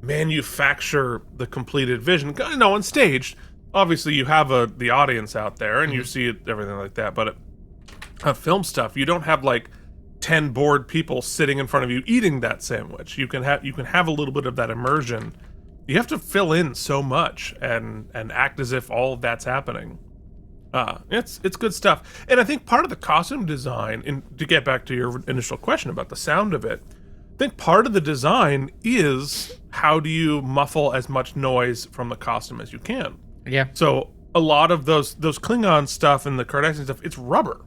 manufacture the completed vision. On stage, obviously you have the audience out there and you see it, everything like that. But film stuff, you don't have like 10 bored people sitting in front of you eating that sandwich. You can have a little bit of that immersion. You have to fill in so much and act as if all of that's happening. It's good stuff. And I think part of the costume design, and to get back to your initial question about the sound of it, I think part of the design is how do you muffle as much noise from the costume as you can. Yeah. So a lot of those Klingon stuff and the Cardassian stuff, it's rubber.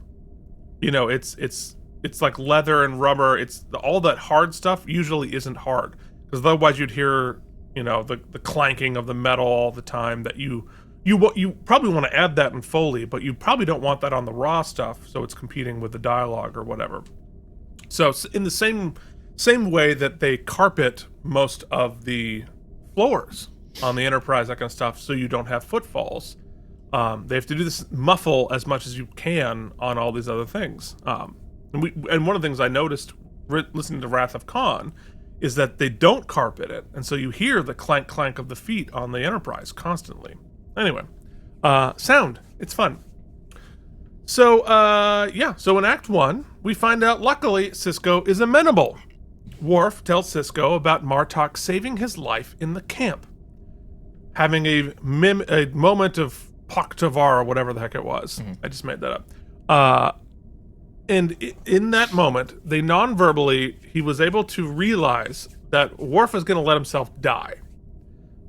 It's like leather and rubber. All that hard stuff usually isn't hard, because otherwise you'd hear the clanking of the metal all the time. That you probably want to add that in Foley, but you probably don't want that on the raw stuff, so it's competing with the dialogue or whatever. So in the same way that they carpet most of the floors on the Enterprise, that kind of stuff, so you don't have footfalls, they have to do this muffle as much as you can on all these other things. And one of the things I noticed listening to Wrath of Khan is that they don't carpet it, and so you hear the clank clank of the feet on the Enterprise constantly. Anyway, sound, it's fun. So in Act 1, we find out luckily Sisko is amenable. Worf tells Sisko about Martok saving his life in the camp, having a moment of Paktavar or whatever the heck it was. I just made that up. And in that moment, they non-verbally, he was able to realize that Worf is going to let himself die.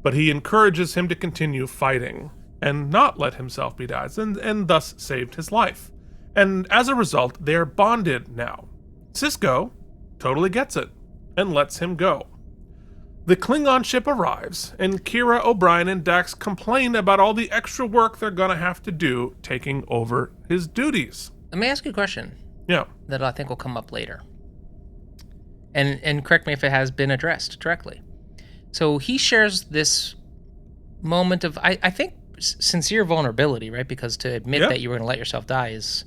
But he encourages him to continue fighting and not let himself be died, and thus saved his life. And as a result, they are bonded now. Sisko totally gets it and lets him go. The Klingon ship arrives, and Kira, O'Brien, and Dax complain about all the extra work they're going to have to do taking over his duties. Let me ask you a question. Yeah. That I think will come up later. And correct me if it has been addressed directly. So he shares this moment of, I think, sincere vulnerability, right? Because to admit that you were going to let yourself die is...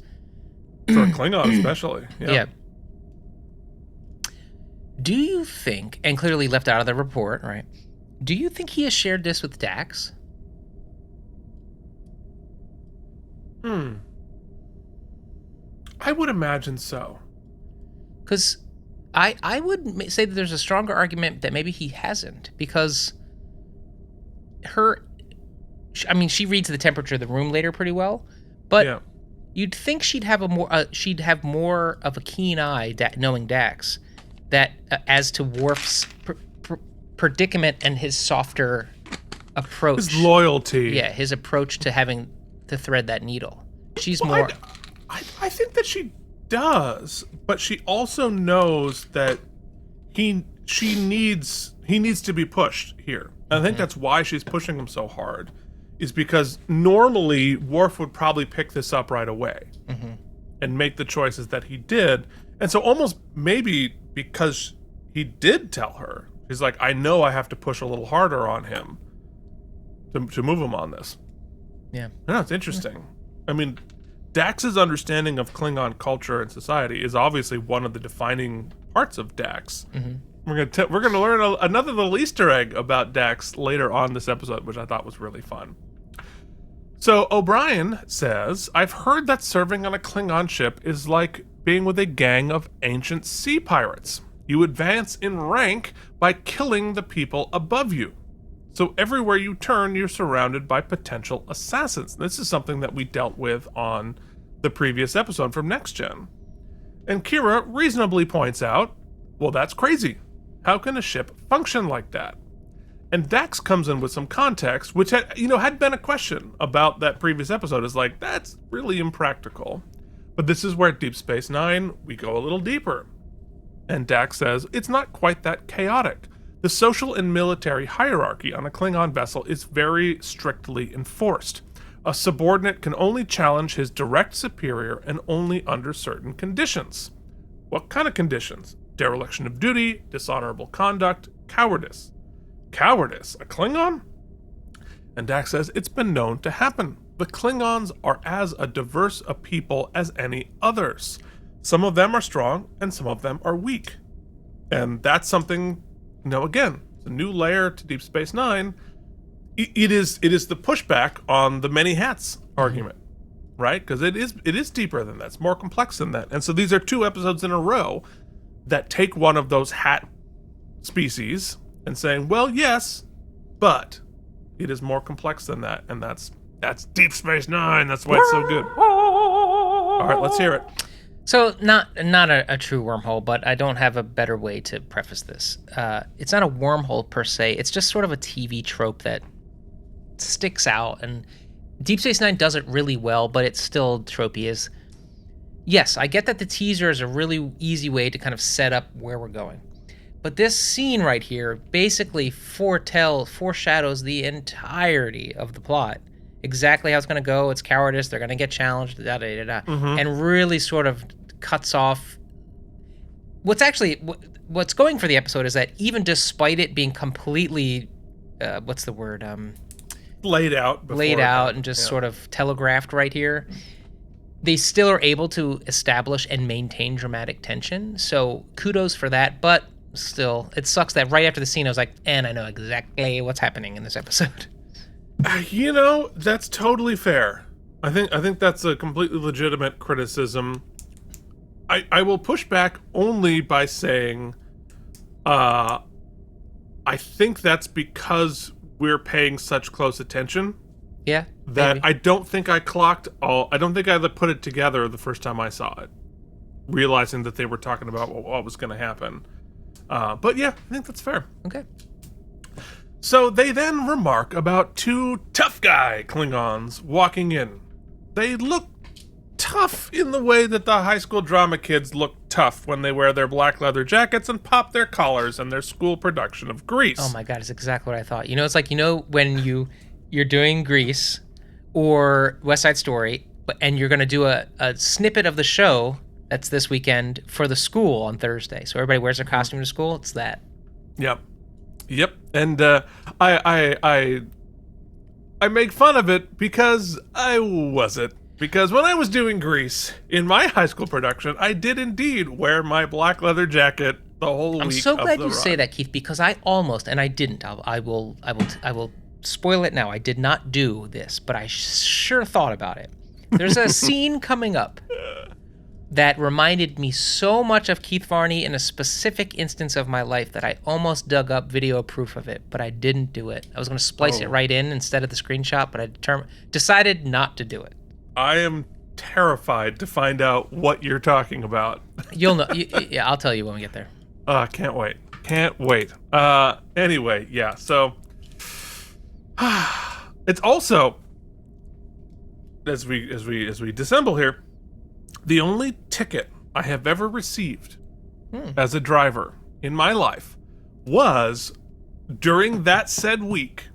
For a Klingon especially. Yeah. Do you think, and clearly left out of the report, right? Do you think he has shared this with Dax? I would imagine so. Because I would say that there's a stronger argument that maybe he hasn't, because she reads the temperature of the room later pretty well, but you'd think she'd have more of a keen eye, knowing Dax, that as to Worf's predicament and his softer approach, his loyalty, his approach to having to thread that needle. She's more. I think that she does, but she also knows that he needs to be pushed here. And I think that's why she's pushing him so hard, is because normally Worf would probably pick this up right away and make the choices that he did. And so almost maybe because he did tell her, he's like, I know I have to push a little harder on him to move him on this. Yeah. No, it's interesting. I mean, Dax's understanding of Klingon culture and society is obviously one of the defining parts of Dax. We're gonna learn another little Easter egg about Dax later on this episode, which I thought was really fun. So O'Brien says, I've heard that serving on a Klingon ship is like being with a gang of ancient sea pirates. You advance in rank by killing the people above you. So everywhere you turn, you're surrounded by potential assassins. This is something that we dealt with on the previous episode from Next Gen. And Kira reasonably points out, well, that's crazy. How can a ship function like that? And Dax comes in with some context, which had been a question about that previous episode. Is like, that's really impractical. But this is where at Deep Space Nine, we go a little deeper. And Dax says, it's not quite that chaotic. The social and military hierarchy on a Klingon vessel is very strictly enforced. A subordinate can only challenge his direct superior and only under certain conditions. What kind of conditions? Dereliction of duty, dishonorable conduct, cowardice. Cowardice? A Klingon? And Dax says, it's been known to happen. The Klingons are as a diverse a people as any others. Some of them are strong, and some of them are weak. And that's something, again, it's a new layer to Deep Space Nine. It is the pushback on the many hats argument, right? Because it is deeper than that. It's more complex than that. And so these are 2 episodes in a row that take one of those hat species and saying, well, yes, but it is more complex than that. And that's Deep Space Nine. That's why it's so good. All right, let's hear it. So not a true wormhole, but I don't have a better way to preface this. It's not a wormhole per se. It's just sort of a TV trope that sticks out, and Deep Space Nine does it really well, but it's still tropey. Is yes, I get that the teaser is a really easy way to kind of set up where we're going, but this scene right here basically foreshadows the entirety of the plot. Exactly how it's going to go. It's cowardice. They're going to get challenged, and really sort of cuts off. What's going for the episode is that even despite it being completely, what's the word? Laid out and just sort of telegraphed right here, they still are able to establish and maintain dramatic tension. So kudos for that. But still, it sucks that right after the scene, I was like, and I know exactly what's happening in this episode. That's totally fair. I think that's a completely legitimate criticism. I will push back only by saying, I think that's because we're paying such close attention. Yeah. That maybe. I don't think I put it together the first time I saw it, realizing that they were talking about what was going to happen. But yeah, I think that's fair. Okay. So they then remark about 2 tough guy Klingons walking in. They look tough in the way that the high school drama kids look tough when they wear their black leather jackets and pop their collars in their school production of Grease. Oh my god, it's exactly what I thought. It's like, when you're doing Grease or West Side Story, and you're going to do a snippet of the show that's this weekend for the school on Thursday. So everybody wears their costume to school. It's that. Yep. And I make fun of it because I wasn't. Because when I was doing Grease in my high school production, I did indeed wear my black leather jacket the whole week. I'm so glad you say that, Keith, because I almost, and I didn't. I will spoil it now. I did not do this, but I sure thought about it. There's a scene coming up that reminded me so much of Keith Varney in a specific instance of my life that I almost dug up video proof of it, but I didn't do it. I was going to splice it right in instead of the screenshot, but I decided not to do it. I am terrified to find out what you're talking about. You'll know. Yeah, I'll tell you when we get there. Can't wait. Anyway, yeah. So it's also, as we dissemble here, the only ticket I have ever received as a driver in my life was during that said week.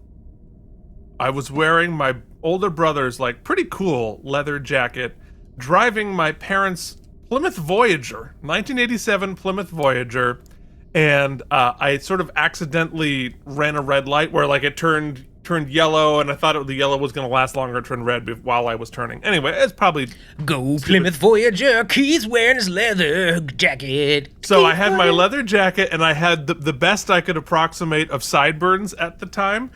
I was wearing my older brother's pretty cool leather jacket, driving my parents' Plymouth Voyager, 1987 Plymouth Voyager, and I sort of accidentally ran a red light where it turned yellow, and I thought the yellow was going to last longer, turn red while I was turning. Anyway, it's probably go Plymouth Voyager. Keith's wearing his leather jacket. So I had my leather jacket, and I had the best I could approximate of sideburns at the time,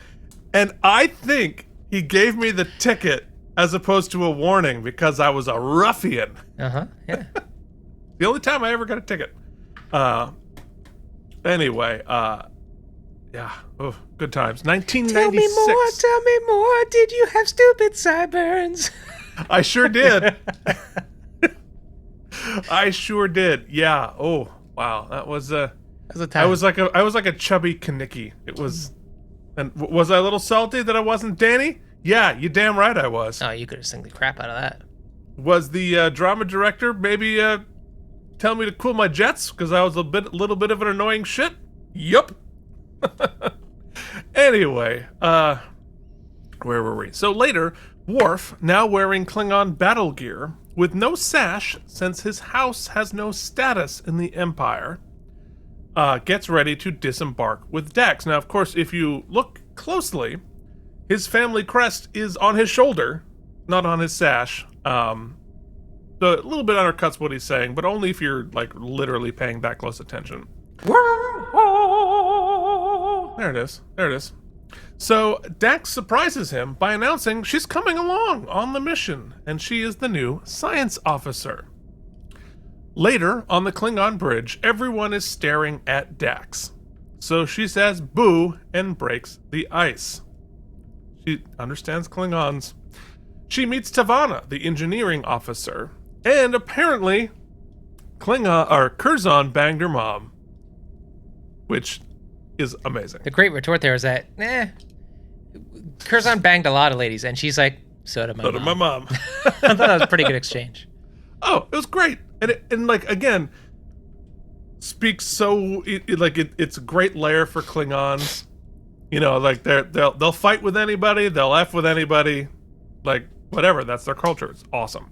and I think he gave me the ticket as opposed to a warning because I was a ruffian. Yeah. The only time I ever got a ticket. Anyway, yeah. Oh, good times. 1996. Tell me more. Did you have stupid sideburns? I sure did. I sure did. Yeah. Oh, wow. That was a time. I was like a chubby Kaniki. It was. And was I a little salty that I wasn't Danny? Yeah, you damn right I was. Oh, you could have sung the crap out of that. Was the drama director maybe telling me to cool my jets because I was a little bit of an annoying shit? Yup. Anyway, where were we? So later, Worf, now wearing Klingon battle gear, with no sash since his house has no status in the Empire, gets ready to disembark with Dax. Now, of course, if you look closely, his family crest is on his shoulder, not on his sash. So a little bit undercuts what he's saying, but only if you're like literally paying that close attention. There it is. So Dax surprises him by announcing she's coming along on the mission, and she is the new science officer. Later, on the Klingon bridge, everyone is staring at Dax. So she says boo and breaks the ice. She understands Klingons. She meets Tavana, the engineering officer, and apparently Curzon banged her mom, which is amazing. The great retort there is that, Curzon banged a lot of ladies, and she's like, so did my mom. I thought that was a pretty good exchange. Oh, it was great. And like, again, speaks so, it's a great layer for Klingons. You know, like they'll fight with anybody, they'll F with anybody, like whatever, that's their culture. It's awesome.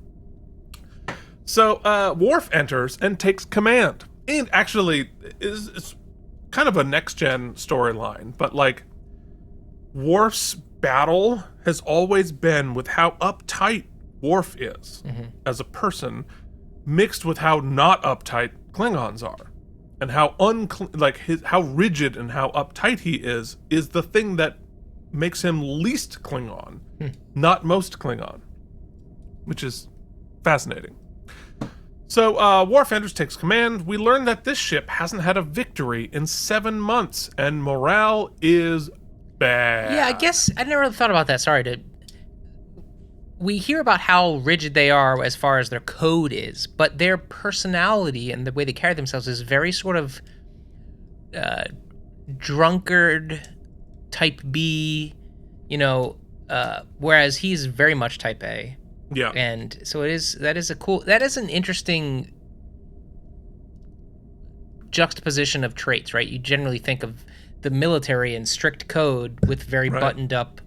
So Worf enters and takes command. And actually, it's kind of a next-gen storyline, but like Worf's battle has always been with how uptight Worf is as a person, mixed with how not uptight Klingons are, and how how rigid and how uptight he is the thing that makes him least Klingon, not most Klingon, which is fascinating. So Worf enters, takes command. We learn that this ship hasn't had a victory in 7 months, and morale is bad. Yeah, I guess I never really thought about that. We hear about how rigid they are as far as their code is, but their personality and the way they carry themselves is very sort of drunkard, type B, whereas he's very much type A. Yeah. And so that is an interesting juxtaposition of traits, right? You generally think of the military and strict code with very buttoned up,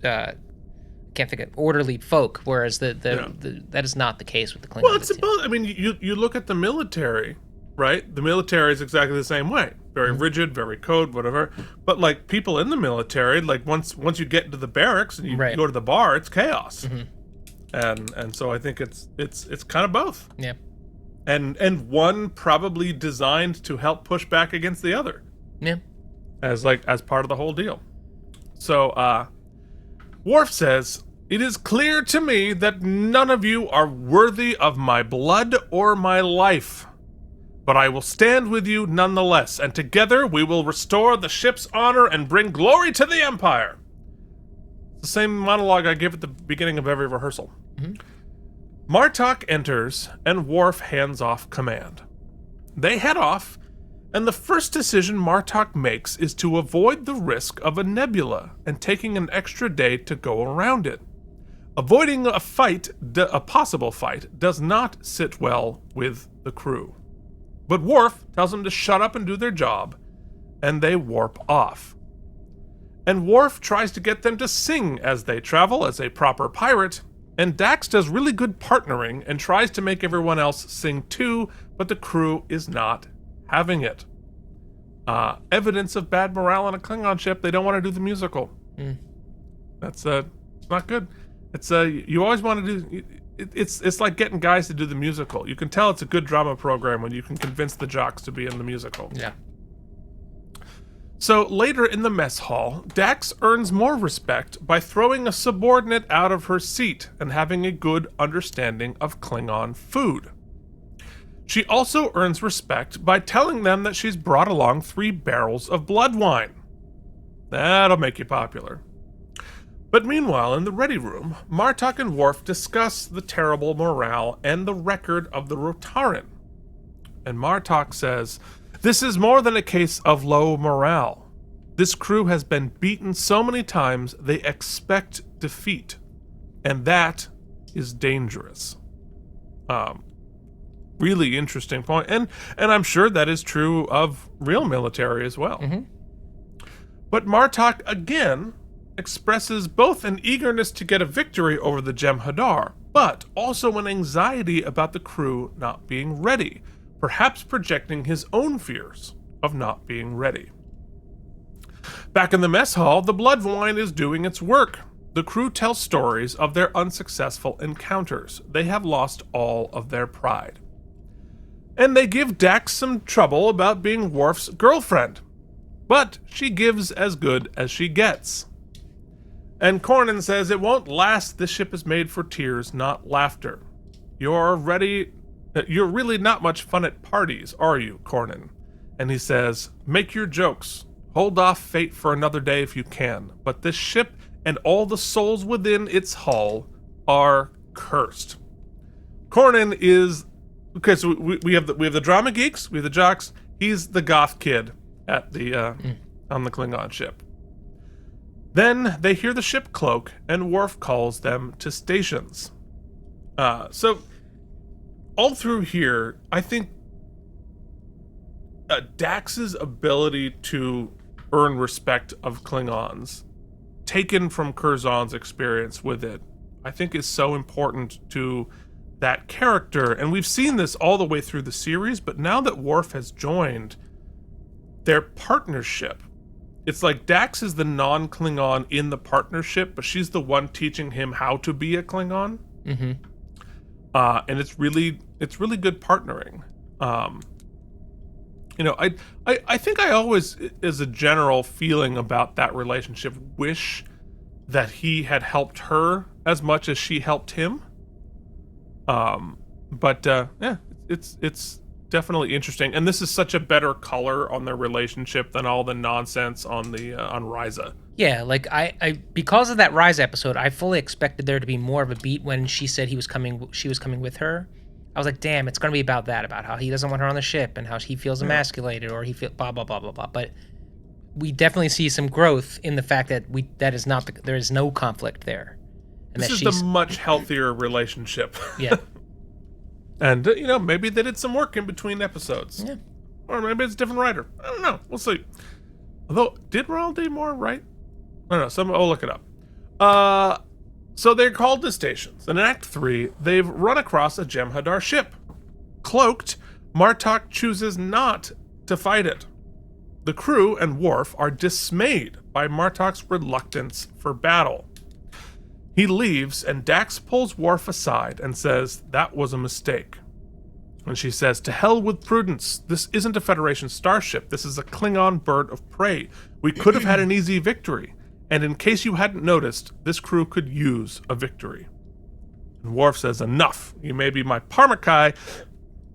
can't think of orderly folk, whereas that is not the case with the Klingons. Well, it's about, I mean, you look at the military, right? The military is exactly the same way. Very rigid, very code, whatever. But like people in the military, like once you get into the barracks and you go to the bar, it's chaos. And so I think it's kind of both. Yeah. And one probably designed to help push back against the other. Yeah. As part of the whole deal. So Worf says, "It is clear to me that none of you are worthy of my blood or my life. But I will stand with you nonetheless, and together we will restore the ship's honor and bring glory to the Empire." It's the same monologue I give at the beginning of every rehearsal. Martok enters, and Worf hands off command. They head off, and the first decision Martok makes is to avoid the risk of a nebula and taking an extra day to go around it. Avoiding a possible fight, does not sit well with the crew. But Worf tells them to shut up and do their job, and they warp off. And Worf tries to get them to sing as they travel as a proper pirate, and Dax does really good partnering and tries to make everyone else sing too, but the crew is not having it. Evidence of bad morale on a Klingon ship, they don't want to do the musical. That's it's not good. It's you always want to do. It's like getting guys to do the musical. You can tell it's a good drama program when you can convince the jocks to be in the musical. Yeah. So later in the mess hall, Dax earns more respect by throwing a subordinate out of her seat and having a good understanding of Klingon food. She also earns respect by telling them that she's brought along 3 barrels of blood wine. That'll make you popular. But meanwhile, in the ready room, Martok and Worf discuss the terrible morale and the record of the Rotaran. And Martok says, "This is more than a case of low morale. This crew has been beaten so many times they expect defeat. And that is dangerous." Really interesting point. And I'm sure that is true of real military as well. Mm-hmm. But Martok again expresses both an eagerness to get a victory over the Jem'Hadar, but also an anxiety about the crew not being ready, perhaps projecting his own fears of not being ready. Back in the mess hall, the blood wine is doing its work. The crew tells stories of their unsuccessful encounters. They have lost all of their pride. And they give Dax some trouble about being Worf's girlfriend. But she gives as good as she gets. And Cornyn says it won't last. This ship is made for tears, not laughter. You're really not much fun at parties, are you, Cornyn? And he says, make your jokes. Hold off fate for another day if you can. But this ship and all the souls within its hull are cursed. Cornyn is... Okay, so we have the drama geeks, we have the jocks. He's the goth kid at the on the Klingon ship. Then they hear the ship cloak, and Worf calls them to stations. So all through here, I think Dax's ability to earn respect of Klingons, taken from Curzon's experience with it, I think is so important to that character. And we've seen this all the way through the series, but now that Worf has joined their partnership, it's like Dax is the non-Klingon in the partnership, but she's the one teaching him how to be a Klingon. Mm-hmm. And it's really good partnering. I think I always, as a general feeling about that relationship, wish that he had helped her as much as she helped him. It's definitely interesting, and this is such a better color on their relationship than all the nonsense on the on Ryza. Yeah, like I because of that Rise episode, I fully expected there to be more of a beat when she said she was coming with her. I was like, damn, it's gonna be about that, about how he doesn't want her on the ship and how he feels emasculated, or he feels blah blah blah blah blah. But we definitely see some growth in the fact that there is no conflict there. And this is the much healthier relationship. Yeah. And, maybe they did some work in between episodes. Yeah. Or maybe it's a different writer. I don't know. We'll see. Although, did Ronald D. Moore write? I don't know. I'll look it up. So they're called to stations. And in Act 3, they've run across a Jem'Hadar ship. Cloaked, Martok chooses not to fight it. The crew and Worf are dismayed by Martok's reluctance for battle. He leaves, and Dax pulls Worf aside and says, that was a mistake. And she says, to hell with prudence. This isn't a Federation starship. This is a Klingon bird of prey. We could have had an easy victory. And in case you hadn't noticed, this crew could use a victory. And Worf says, enough. You may be my Parmakai,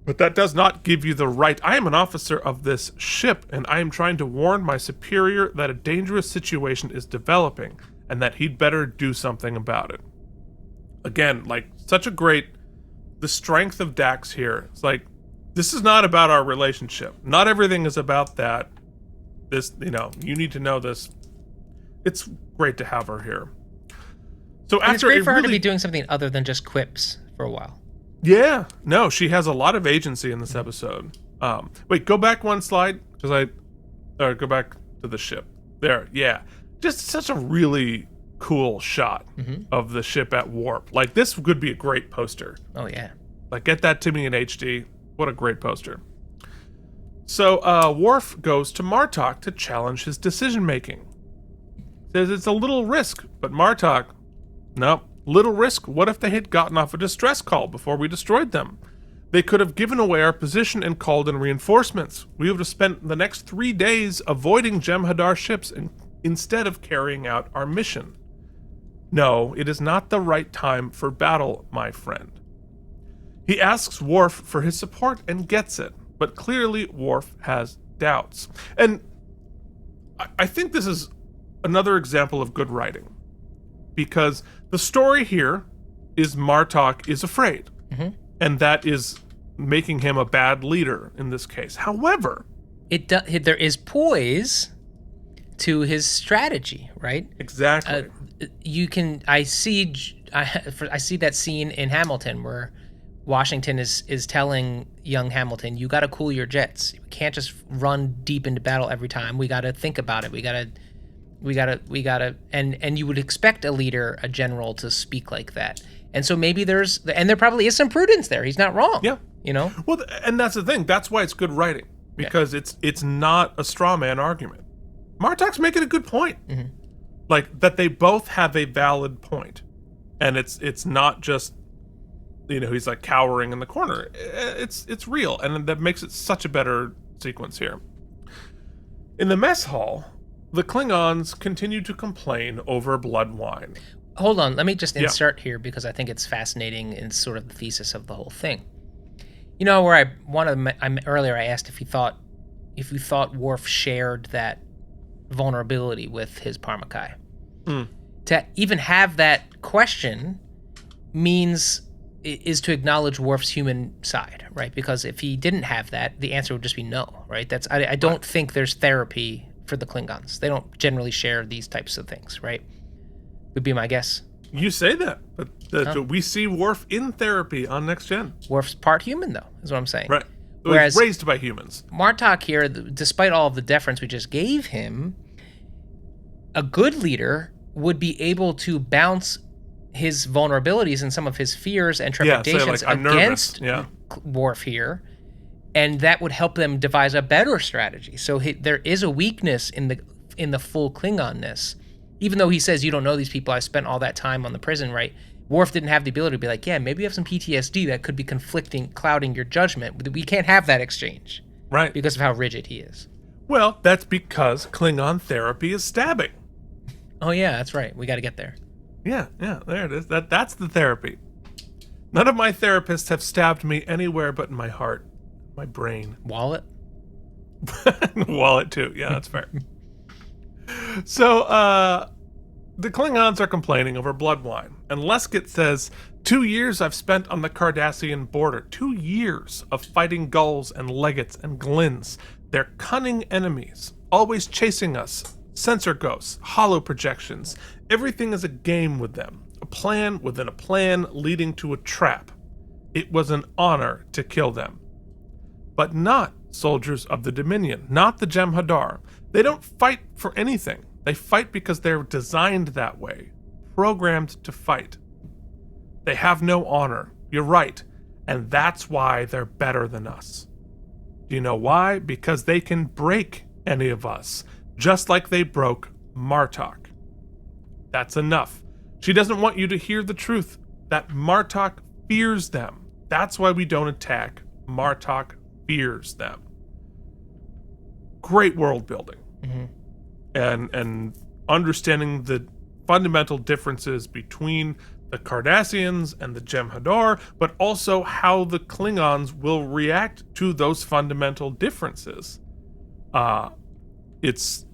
but that does not give you the right. I am an officer of this ship, and I am trying to warn my superior that a dangerous situation is developing, and that he'd better do something about it. Again, such a great... The strength of Dax here. It's like, this is not about our relationship. Not everything is about that. This, you need to know this. It's great to have her here. So and it's great for her to be doing something other than just quips for a while. Yeah. No, she has a lot of agency in this episode. Wait, go back one slide, because go back to the ship. There, yeah. Just such a really cool shot of the ship at warp. This could be a great poster. Oh, yeah. Get that to me in HD. What a great poster. So, Worf goes to Martok to challenge his decision-making. Says it's a little risk, but Martok, no, little risk. What if they had gotten off a distress call before we destroyed them? They could have given away our position and called in reinforcements. We would have spent the next 3 days avoiding Jem'Hadar ships instead of carrying out our mission. No, it is not the right time for battle, my friend. He asks Worf for his support and gets it, but clearly Worf has doubts. And I think this is another example of good writing, because the story here is Martok is afraid. Mm-hmm. And that is making him a bad leader in this case. However, there is poise to his strategy, right? Exactly. I see that scene in Hamilton where Washington is telling young Hamilton, you got to cool your jets. You can't just run deep into battle every time. We got to think about it. We got to, and you would expect a leader, a general, to speak like that. And so maybe there probably is some prudence there. He's not wrong. Yeah. You know? Well, and that's the thing. That's why it's good writing, because it's not a straw man argument. Martok's making a good point. Mm-hmm. Like, that they both have a valid point. And it's not just, he's like cowering in the corner. It's real. And that makes it such a better sequence here. In the mess hall, the Klingons continue to complain over blood wine. Hold on, let me just insert here because I think it's fascinating in sort of the thesis of the whole thing. Where earlier I asked if you thought Worf shared that vulnerability with his Parmakai. To even have that question is to acknowledge Worf's human side, right? Because if he didn't have that, the answer would just be no, right? I don't think there's therapy for the Klingons. They don't generally share these types of things, right? Would be my guess. You say that, but we see Worf in therapy on Next Gen. Worf's part human, though, is what I'm saying. Right. Whereas raised by humans. Martok here, despite all of the deference we just gave him, a good leader would be able to bounce his vulnerabilities and some of his fears and trepidations against Worf here, and that would help them devise a better strategy. So there is a weakness in the full Klingonness. Even though he says, you don't know these people, I spent all that time on the prison, right? Worf didn't have the ability to be like, yeah, maybe you have some PTSD that could be clouding your judgment. We can't have that exchange. Right. Because of how rigid he is. Well, that's because Klingon therapy is stabbing. Oh, yeah, that's right. We got to get there. Yeah, there it is. That's the therapy. None of my therapists have stabbed me anywhere but in my heart, my brain. Wallet? Wallet, too. Yeah, that's fair. So, the Klingons are complaining over blood wine, and Lesket says, 2 years I've spent on the Cardassian border. 2 years of fighting gulls and legates and glins. They're cunning enemies, always chasing us. Sensor ghosts, hollow projections. Everything is a game with them. A plan within a plan leading to a trap. It was an honor to kill them. But not soldiers of the Dominion, not the Jem'Hadar. They don't fight for anything. They fight because they're designed that way, programmed to fight. They have no honor. You're right. And that's why they're better than us. Do you know why? Because they can break any of us, just like they broke Martok. That's enough. She doesn't want you to hear the truth, that Martok fears them. That's why we don't attack. Martok fears them. Great world building. Mm-hmm. And understanding the fundamental differences between the Cardassians and the Jem'Hadar, but also how the Klingons will react to those fundamental differences. It's,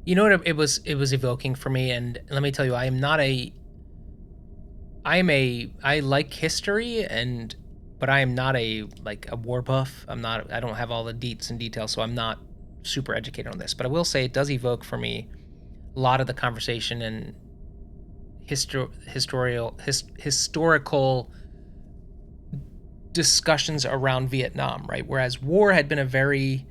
you know what it was evoking for me, and let me tell you, I like history, but I am not a war buff. I don't have all the deets and details, so I'm not super educated on this, but I will say it does evoke for me a lot of the conversation and historical discussions around Vietnam, right? Whereas war had been a very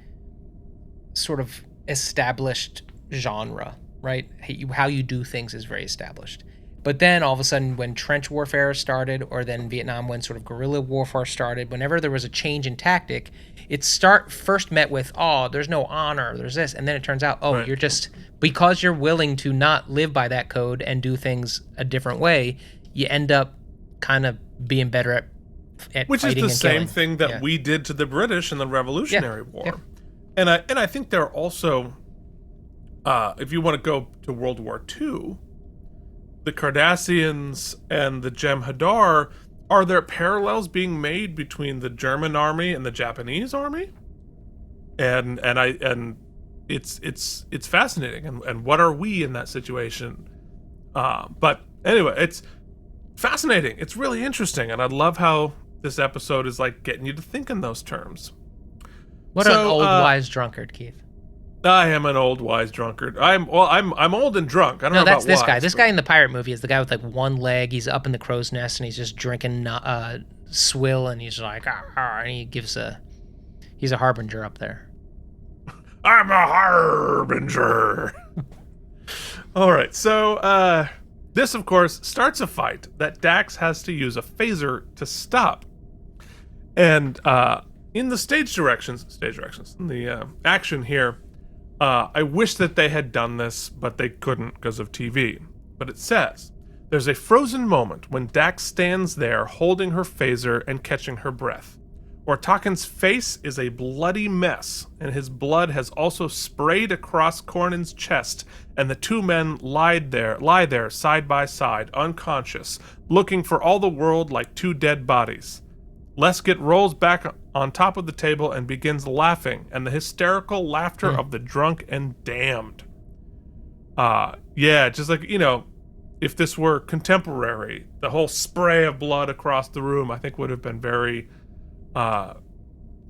sort of established genre, right? How you do things is very established. But then all of a sudden when trench warfare started, or then Vietnam when sort of guerrilla warfare started, whenever there was a change in tactic, it first met with, oh, there's no honor, there's this. And then it turns out, right. You're just, because you're willing to not live by that code and do things a different way, you end up kind of being better at at which is fighting the and same killing. thing that Yeah. we did to the British in the Revolutionary War. Yeah. And I think there are also, if you want to go to World War II, the Cardassians and the Jem'Hadar, are there parallels being made between the German army and the Japanese army? And it's fascinating. And what are we in that situation? But anyway, it's fascinating. It's really interesting, and I love how this episode is like getting you to think in those terms. What an old wise drunkard, Keith. I am an old wise drunkard. I'm old and drunk. I don't know about that's this wise, guy. This but- guy in the pirate movie is the guy with like one leg. He's up in the crow's nest and he's just drinking swill, and he's like, and he's a harbinger up there. I'm a harbinger. All right, so this, of course, starts a fight that Dax has to use a phaser to stop. And in the stage directions, in the action here, I wish that they had done this, but they couldn't because of TV. But it says, there's a frozen moment when Dax stands there holding her phaser and catching her breath. Ortakan's face is a bloody mess, and his blood has also sprayed across Cornyn's chest, and the two men lie there side by side, unconscious, looking for all the world like two dead bodies. Lesket rolls back on top of the table and begins laughing, and the hysterical laughter of the drunk and damned. Yeah, just like, if this were contemporary, the whole spray of blood across the room, I think would have been very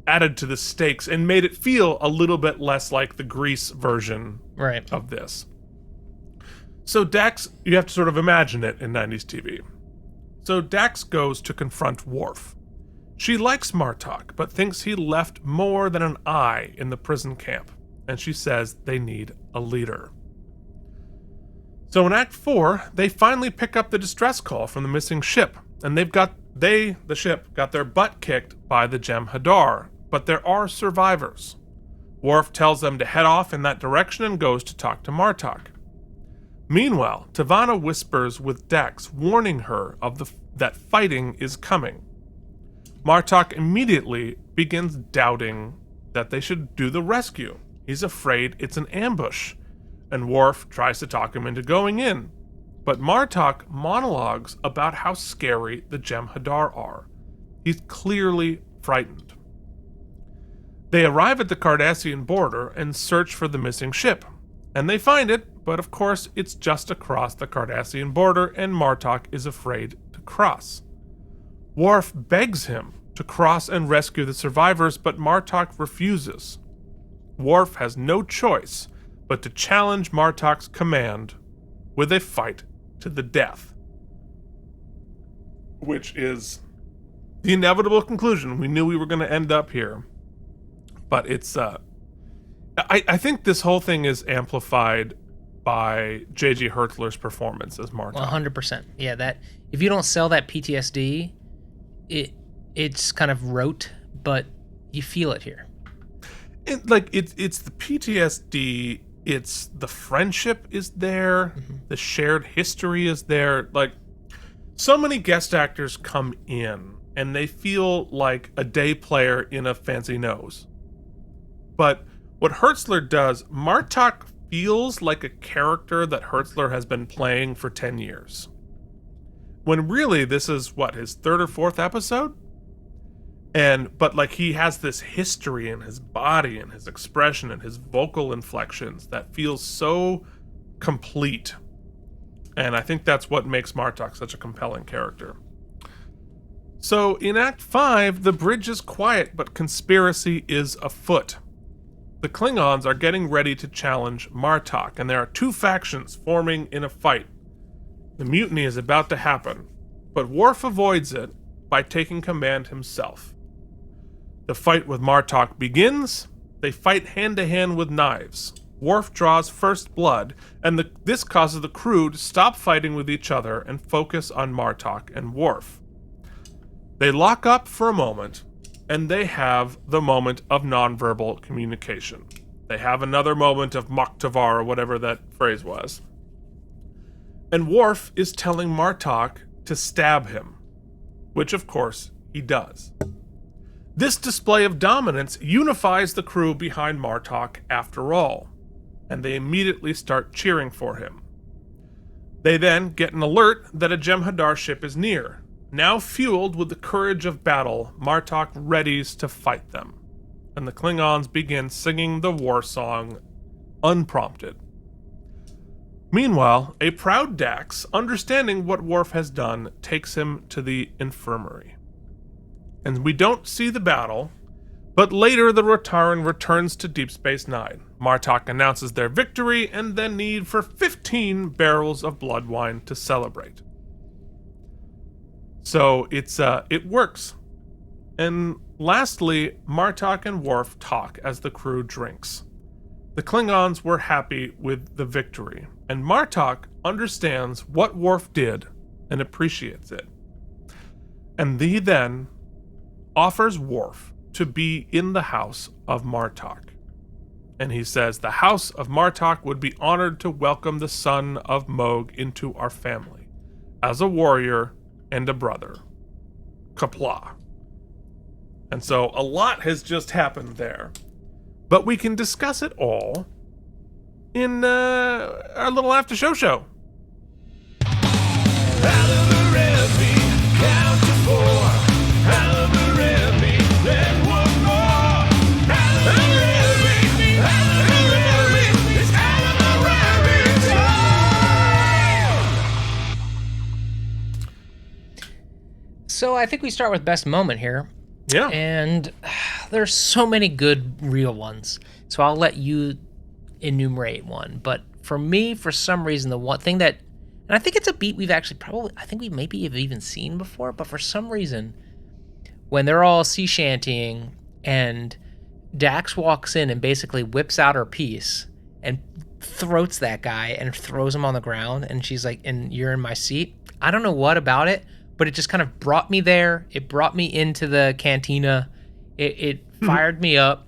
added to the stakes and made it feel a little bit less like the Grease version of this. So Dax, you have to sort of imagine it in 90s TV. So Dax goes to confront Worf. She likes Martok, but thinks he left more than an eye in the prison camp, and she says they need a leader. So in Act 4, they finally pick up the distress call from the missing ship, and the ship, got their butt kicked by the Jem'Hadar, but there are survivors. Worf tells them to head off in that direction and goes to talk to Martok. Meanwhile, T'Vana whispers with Dax, warning her of that fighting is coming. Martok immediately begins doubting that they should do the rescue. He's afraid it's an ambush, and Worf tries to talk him into going in. But Martok monologues about how scary the Jem'Hadar are. He's clearly frightened. They arrive at the Cardassian border and search for the missing ship, and they find it, but of course it's just across the Cardassian border, and Martok is afraid to cross. Worf begs him to cross and rescue the survivors, but Martok refuses. Worf has no choice but to challenge Martok's command with a fight to the death. Which is the inevitable conclusion. We knew we were going to end up here. But it's, I think this whole thing is amplified by J.G. Hertzler's performance as Martok. 100%. Yeah, that if you don't sell that PTSD, it's kind of rote, but you feel it here. It's the PTSD, it's the friendship is there, the shared history is there. Like, so many guest actors come in and they feel like a day player in a fancy nose. But what Hertzler does, Martok feels like a character that Hertzler has been playing for 10 years. When really this is his third or fourth episode? But like he has this history in his body and his expression and his vocal inflections that feels so complete. And I think that's what makes Martok such a compelling character. So in Act 5, the bridge is quiet, but conspiracy is afoot. The Klingons are getting ready to challenge Martok, and there are two factions forming in a fight. The mutiny is about to happen, but Worf avoids it by taking command himself. The fight with Martok begins. They fight hand-to-hand with knives. Worf draws first blood, and this causes the crew to stop fighting with each other and focus on Martok and Worf. They lock up for a moment, and they have the moment of nonverbal communication. They have another moment of Moktavar, or whatever that phrase was. And Worf is telling Martok to stab him, which of course he does. This display of dominance unifies the crew behind Martok after all, and they immediately start cheering for him. They then get an alert that a Jem'Hadar ship is near. Now fueled with the courage of battle, Martok readies to fight them, and the Klingons begin singing the war song unprompted. Meanwhile, a proud Dax, understanding what Worf has done, takes him to the infirmary. And we don't see the battle, but later the Rotaran returns to Deep Space Nine. Martok announces their victory and then need for 15 barrels of blood wine to celebrate. So it works. And lastly, Martok and Worf talk as the crew drinks. The Klingons were happy with the victory, and Martok understands what Worf did and appreciates it. And he then offers Worf to be in the house of Martok. And he says, the house of Martok would be honored to welcome the son of Moog into our family, as a warrior and a brother. Qapla'. And so a lot has just happened there. But we can discuss it all in our little after show. AlamarEmmys, count to 4. AlamarEmmys, then one more. AlamarEmmys, AlamarEmmys, it's AlamarEmmys time! So I think we start with best moment here. Yeah. And there's so many good real ones. So I'll let you enumerate one. But for me, for some reason, the one thing that, and I think it's a beat we've actually I think we maybe have even seen before, but for some reason, when they're all sea shantying and Dax walks in and basically whips out her piece and throats that guy and throws him on the ground, and she's like, and you're in my seat. I don't know what about it, but it just kind of brought me there. It brought me into the cantina. It fired me up.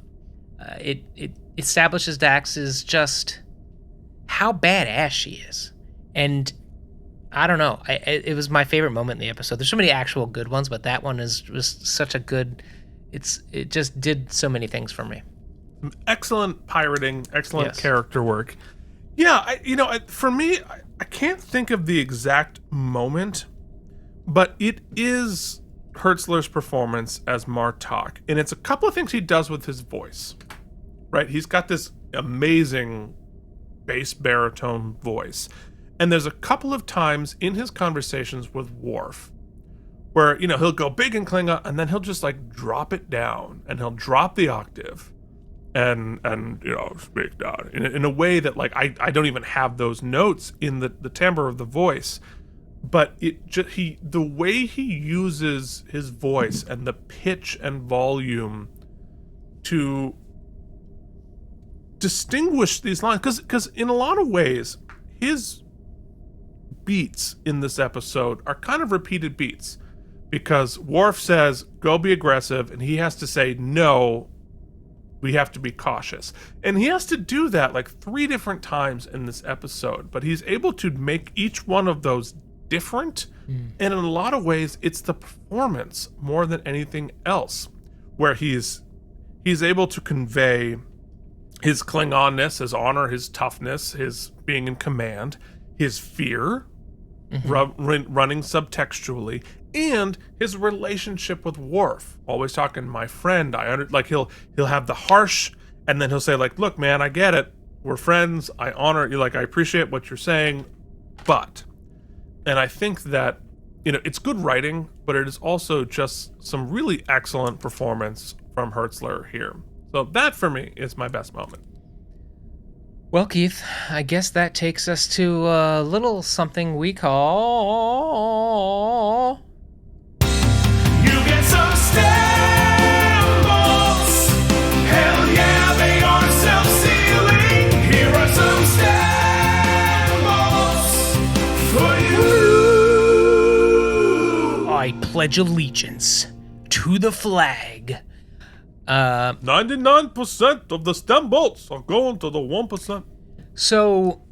It establishes Dax as just how badass she is. And I don't know. It was my favorite moment in the episode. There's so many actual good ones, but that one was such a good... It just did so many things for me. Excellent pirating, excellent Yes. character work. Yeah, for me, I can't think of the exact moment, but it is Hertzler's performance as Martok, and it's a couple of things he does with his voice, right? He's got this amazing bass baritone voice, and there's a couple of times in his conversations with Worf where, he'll go big in Klingon, and then he'll just like drop it down, and he'll drop the octave and speak down in a way that like I don't even have those notes in the timbre of the voice. But the way he uses his voice and the pitch and volume to distinguish these lines, because in a lot of ways, his beats in this episode are kind of repeated beats, because Worf says, go be aggressive, and he has to say, no, we have to be cautious. And he has to do that like 3 different times in this episode, but he's able to make each one of those different, and in a lot of ways it's the performance more than anything else where he's able to convey his Klingonness, his honor, his toughness, his being in command, his fear, running subtextually, and his relationship with Worf, always talking my friend. He'll have the harsh, and then he'll say like, look man, I get it, we're friends, I honor you, like I appreciate what you're saying, but... And I think that, it's good writing, but it is also just some really excellent performance from Hertzler here. So that, for me, is my best moment. Well, Keith, I guess that takes us to a little something we call... You get some stem bolts. Hell yeah, they are self-sealing. Here are some stem bolts for you. I pledge allegiance to the flag. 99% of the stem bolts are going to the 1%. So,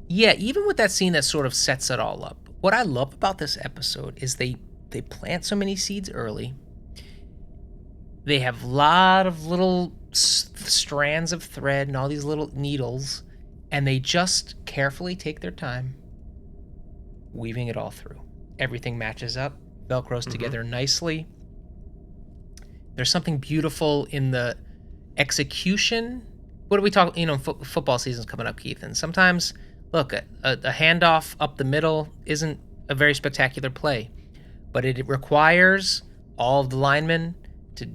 yeah, even with that scene that sort of sets it all up, what I love about this episode is they plant so many seeds early. They have a lot of little strands of thread and all these little needles, and they just carefully take their time weaving it all through. Everything matches up, Velcros together nicely. There's something beautiful in the execution. What do we talk? Football season's coming up, Keith, and sometimes, look, a handoff up the middle isn't a very spectacular play, but it requires all of the linemen to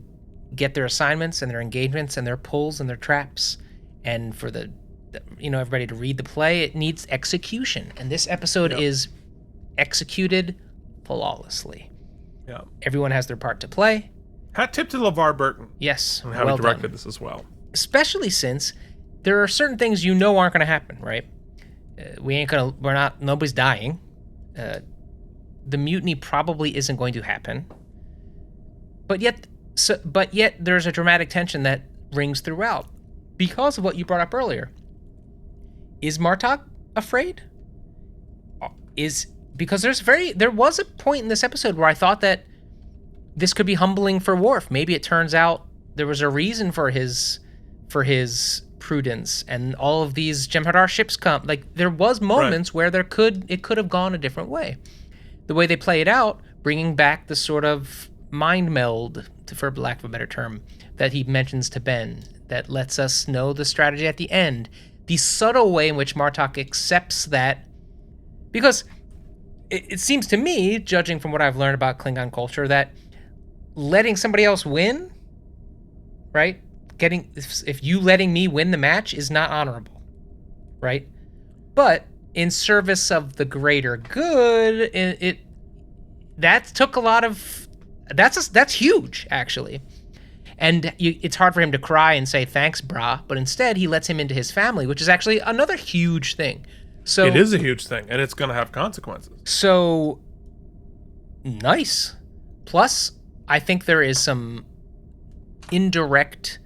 get their assignments and their engagements and their pulls and their traps, and for everybody to read the play. It needs execution, and this episode is executed flawlessly. Yeah, everyone has their part to play. Hat tip to LeVar Burton. Yes, and how he directed this as well. Especially since there are certain things aren't going to happen, right? Nobody's dying. The mutiny probably isn't going to happen. But yet there's a dramatic tension that rings throughout because of what you brought up earlier. Is Martok afraid? Because there was a point in this episode where I thought that this could be humbling for Worf. Maybe it turns out there was a reason for his prudence, and all of these Jem'Hadar ships come. Like, there was moments where it could have gone a different way. The way they play it out, bringing back the sort of mind meld, for lack of a better term, that he mentions to Ben, that lets us know the strategy at the end. The subtle way in which Martok accepts that, because it seems to me, judging from what I've learned about Klingon culture, that letting somebody else win, right? If you letting me win the match is not honorable, right? But in service of the greater good, that took a lot of. That's huge, actually. And it's hard for him to cry and say thanks, brah, but instead he lets him into his family, which is actually another huge thing. So it is a huge thing, and it's going to have consequences. So nice. Plus, I think there is some indirect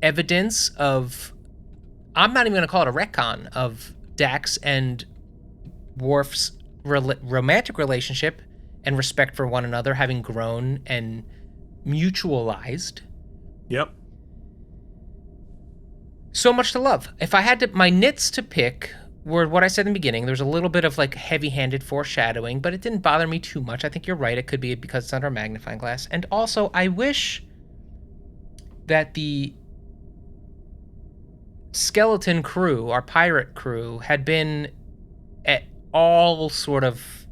evidence of, I'm not even going to call it a retcon, of Dax and Worf's romantic relationship and respect for one another having grown and mutualized. Yep. So much to love. If I had my nits to pick were what I said in the beginning. There's a little bit of like heavy-handed foreshadowing, but it didn't bother me too much. I think you're right. It could be because it's under a magnifying glass. And also, I wish that the skeleton crew, our pirate crew, had been at all sort of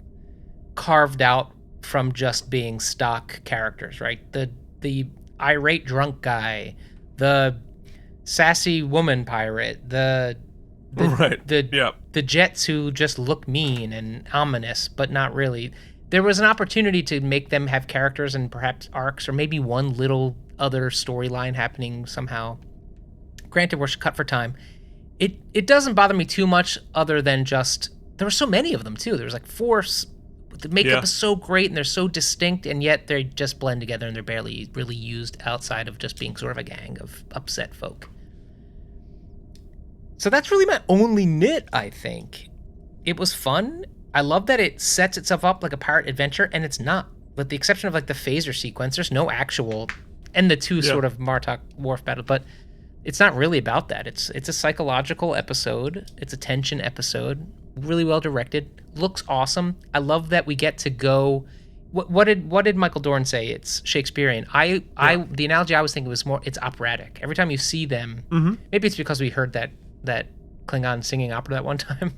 carved out from just being stock characters, right? The irate drunk guy, the sassy woman pirate, the jets who just look mean and ominous, but not really. There was an opportunity to make them have characters and perhaps arcs, or maybe one little other storyline happening somehow. Granted, we're cut for time. It doesn't bother me too much, other than just there were so many of them too. There was like four. The makeup is so great and they're so distinct, and yet they just blend together and they're barely really used outside of just being sort of a gang of upset folk. So that's really my only nit, I think. It was fun. I love that it sets itself up like a pirate adventure, and it's not. With the exception of like the phaser sequence, there's no actual, and the two sort of Martok Worf battle, but it's not really about that. It's a psychological episode. It's a tension episode. Really well directed. Looks awesome. I love that we get to go. What did Michael Dorn say? It's Shakespearean. The analogy I was thinking was more. It's operatic. Every time you see them, maybe it's because we heard that Klingon singing opera that one time.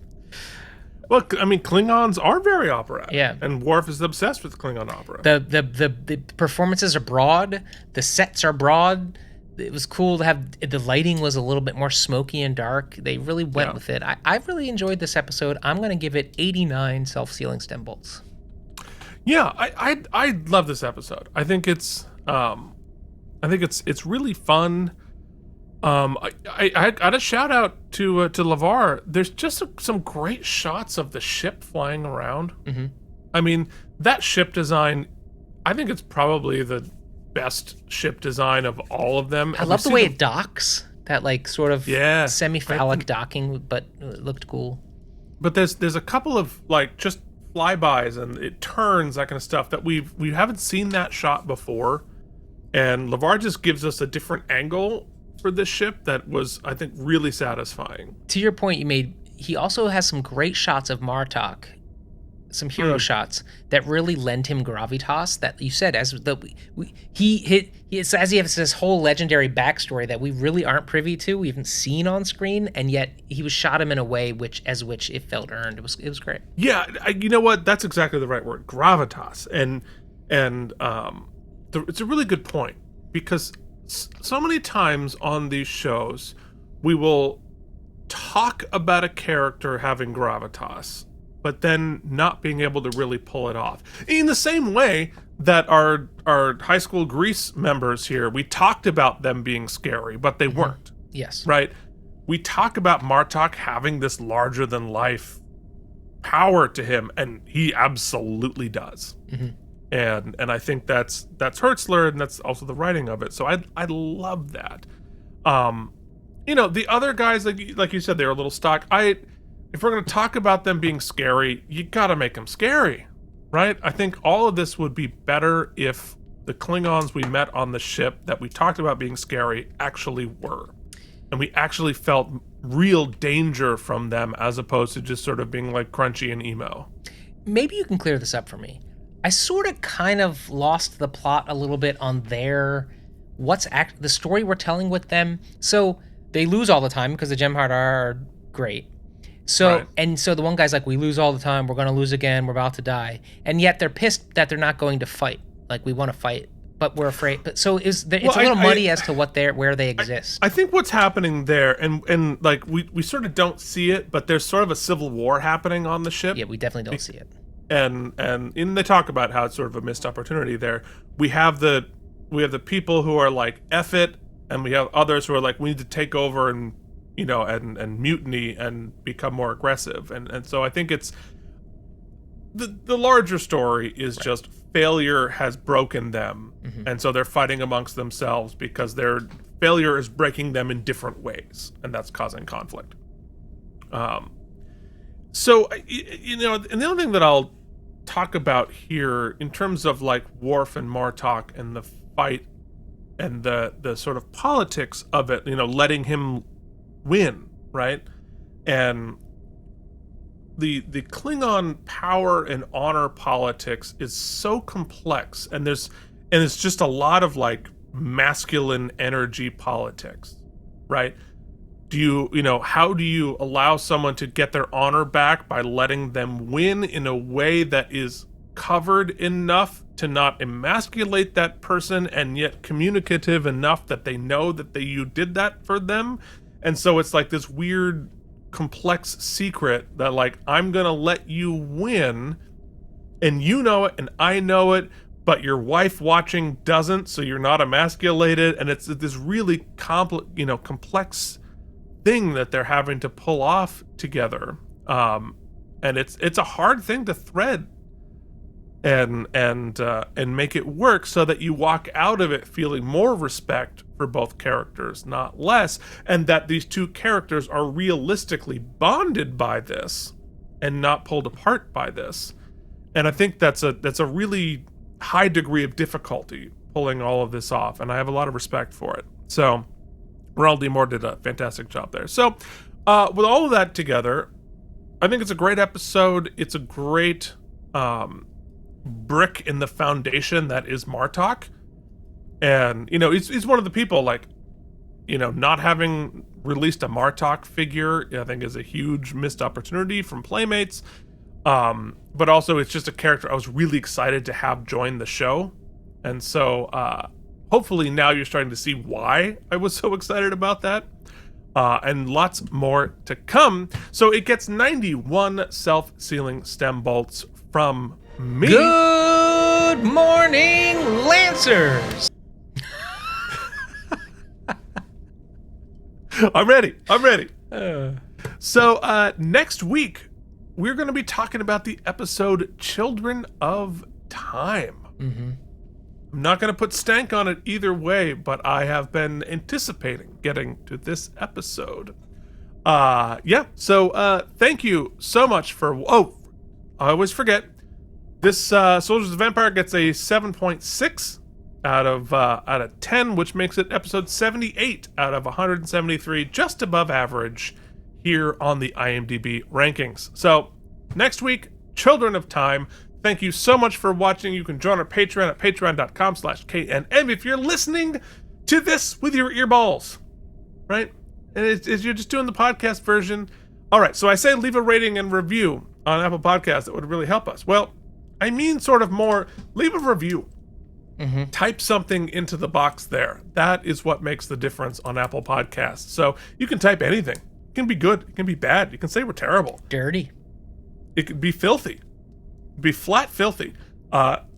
Well, I mean, Klingons are very operatic. Yeah. And Worf is obsessed with Klingon opera. The performances are broad. The sets are broad. It was cool to have, the lighting was a little bit more smoky and dark. They really went with it. I really enjoyed this episode. I'm going to give it 89 self-sealing stem bolts. Yeah, I love this episode. I think it's really fun. I got a shout out to LeVar. There's just some great shots of the ship flying around. Mm-hmm. I mean, that ship design, I think it's probably the best ship design of all of them. I love the way it docks. That like sort of semi-phallic docking, but it looked cool. But there's a couple of like just flybys and it turns, that kind of stuff, that we haven't seen that shot before. And LeVar just gives us a different angle for this ship that was, I think, really satisfying. To your point you made, he also has some great shots of Martok, some hero shots that really lend him gravitas. That you said, as the he has this whole legendary backstory that we really aren't privy to, we haven't seen on screen, and yet he was shot him in a way which it felt earned. It was great. Yeah, you know what? That's exactly the right word, gravitas, and it's a really good point, because so many times on these shows we will talk about a character having gravitas, but then not being able to really pull it off. In the same way that our high school Grease members here, we talked about them being scary, but they weren't. Yes. Right? We talk about Martok having this larger than life power to him, and he absolutely does. And I think that's Hertzler, and that's also the writing of it. So I love that. The other guys, like you said, they were a little stock. If we're going to talk about them being scary, you got to make them scary, right? I think all of this would be better if the Klingons we met on the ship that we talked about being scary actually were. And we actually felt real danger from them, as opposed to just sort of being like crunchy and emo. Maybe you can clear this up for me. I sort of kind of lost the plot a little bit on the story we're telling with them. So they lose all the time because the Jem'Hadar are great. So Right. And so the one guy's like, we lose all the time, we're gonna lose again, we're about to die, and yet they're pissed that they're not going to fight. Like, we want to fight, but we're afraid. But so it's a little muddy as to where they exist. I think what's happening there, and like we sort of don't see it, but there's sort of a civil war happening on the ship. Yeah, we definitely don't see it. And they talk about how it's sort of a missed opportunity there. We have the people who are like, F it, and we have others who are like, we need to take over and and mutiny and become more aggressive. And so I think it's the larger story is just failure has broken them. And so they're fighting amongst themselves because their failure is breaking them in different ways, and that's causing conflict. So, and the other thing that I'll talk about here in terms of like Worf and Martok and the fight and the sort of politics of it, letting him win, right? And the Klingon power and honor politics is so complex, and it's just a lot of like masculine energy politics, right? How do you allow someone to get their honor back by letting them win in a way that is covered enough to not emasculate that person, and yet communicative enough that they know that you did that for them? And so it's like this weird, complex secret that, like, I'm gonna let you win, and you know it, and I know it, but your wife watching doesn't, so you're not emasculated, and it's this really complex thing that they're having to pull off together. And it's a hard thing to thread and make it work so that you walk out of it feeling more respect for both characters, not less, and that these two characters are realistically bonded by this and not pulled apart by this. And I think that's a really high degree of difficulty pulling all of this off, and I have a lot of respect for it. So Ronald D. Moore did a fantastic job there. So with all of that together, I think it's a great episode. It's a great brick in the foundation that is Martok. And, he's one of the people, like, not having released a Martok figure, I think is a huge missed opportunity from Playmates. But also it's just a character I was really excited to have join the show. And so hopefully now you're starting to see why I was so excited about that. And lots more to come. So it gets 91 self-sealing stem bolts from me. Good morning, Lancers! I'm ready. So next week, we're going to be talking about the episode Children of Time. I'm not going to put stank on it either way, but I have been anticipating getting to this episode. So thank you so much for... I always forget. This Soldiers of Empire gets a 7.6 out of 10, which makes it episode 78 out of 173, just above average here on the IMDb rankings. So next week, Children of Time. Thank you so much for watching. You can join our Patreon at patreon.com/KNM if you're listening to this with your earballs, right? And you're just doing the podcast version. All right, so I say leave a rating and review on Apple Podcasts. That would really help us. Well, I mean sort of more, leave a review. Mm-hmm. Type something into the box there. That is what makes the difference on Apple Podcasts. So you can type anything. It can be good. It can be bad. You can say we're terrible. Dirty. It could be filthy. Be flat filthy.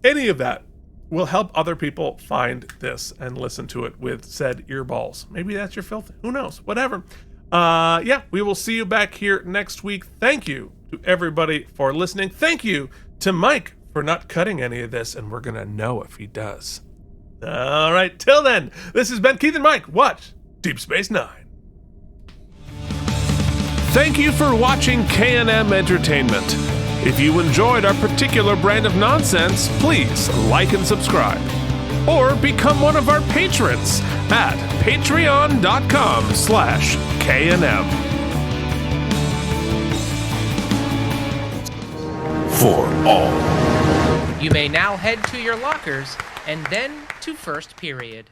Any of that will help other people find this and listen to it with said earballs. Maybe that's your filthy. Who knows? Whatever. Yeah, we will see you back here next week. Thank you to everybody for listening. Thank you to Mike for not cutting any of this, and we're going to know if he does. All right, till then, this has been Keith and Mike. Watch Deep Space Nine. Thank you for watching K&M Entertainment. If you enjoyed our particular brand of nonsense, please like and subscribe. Or become one of our patrons at patreon.com/KNM. For all. You may now head to your lockers and then to first period.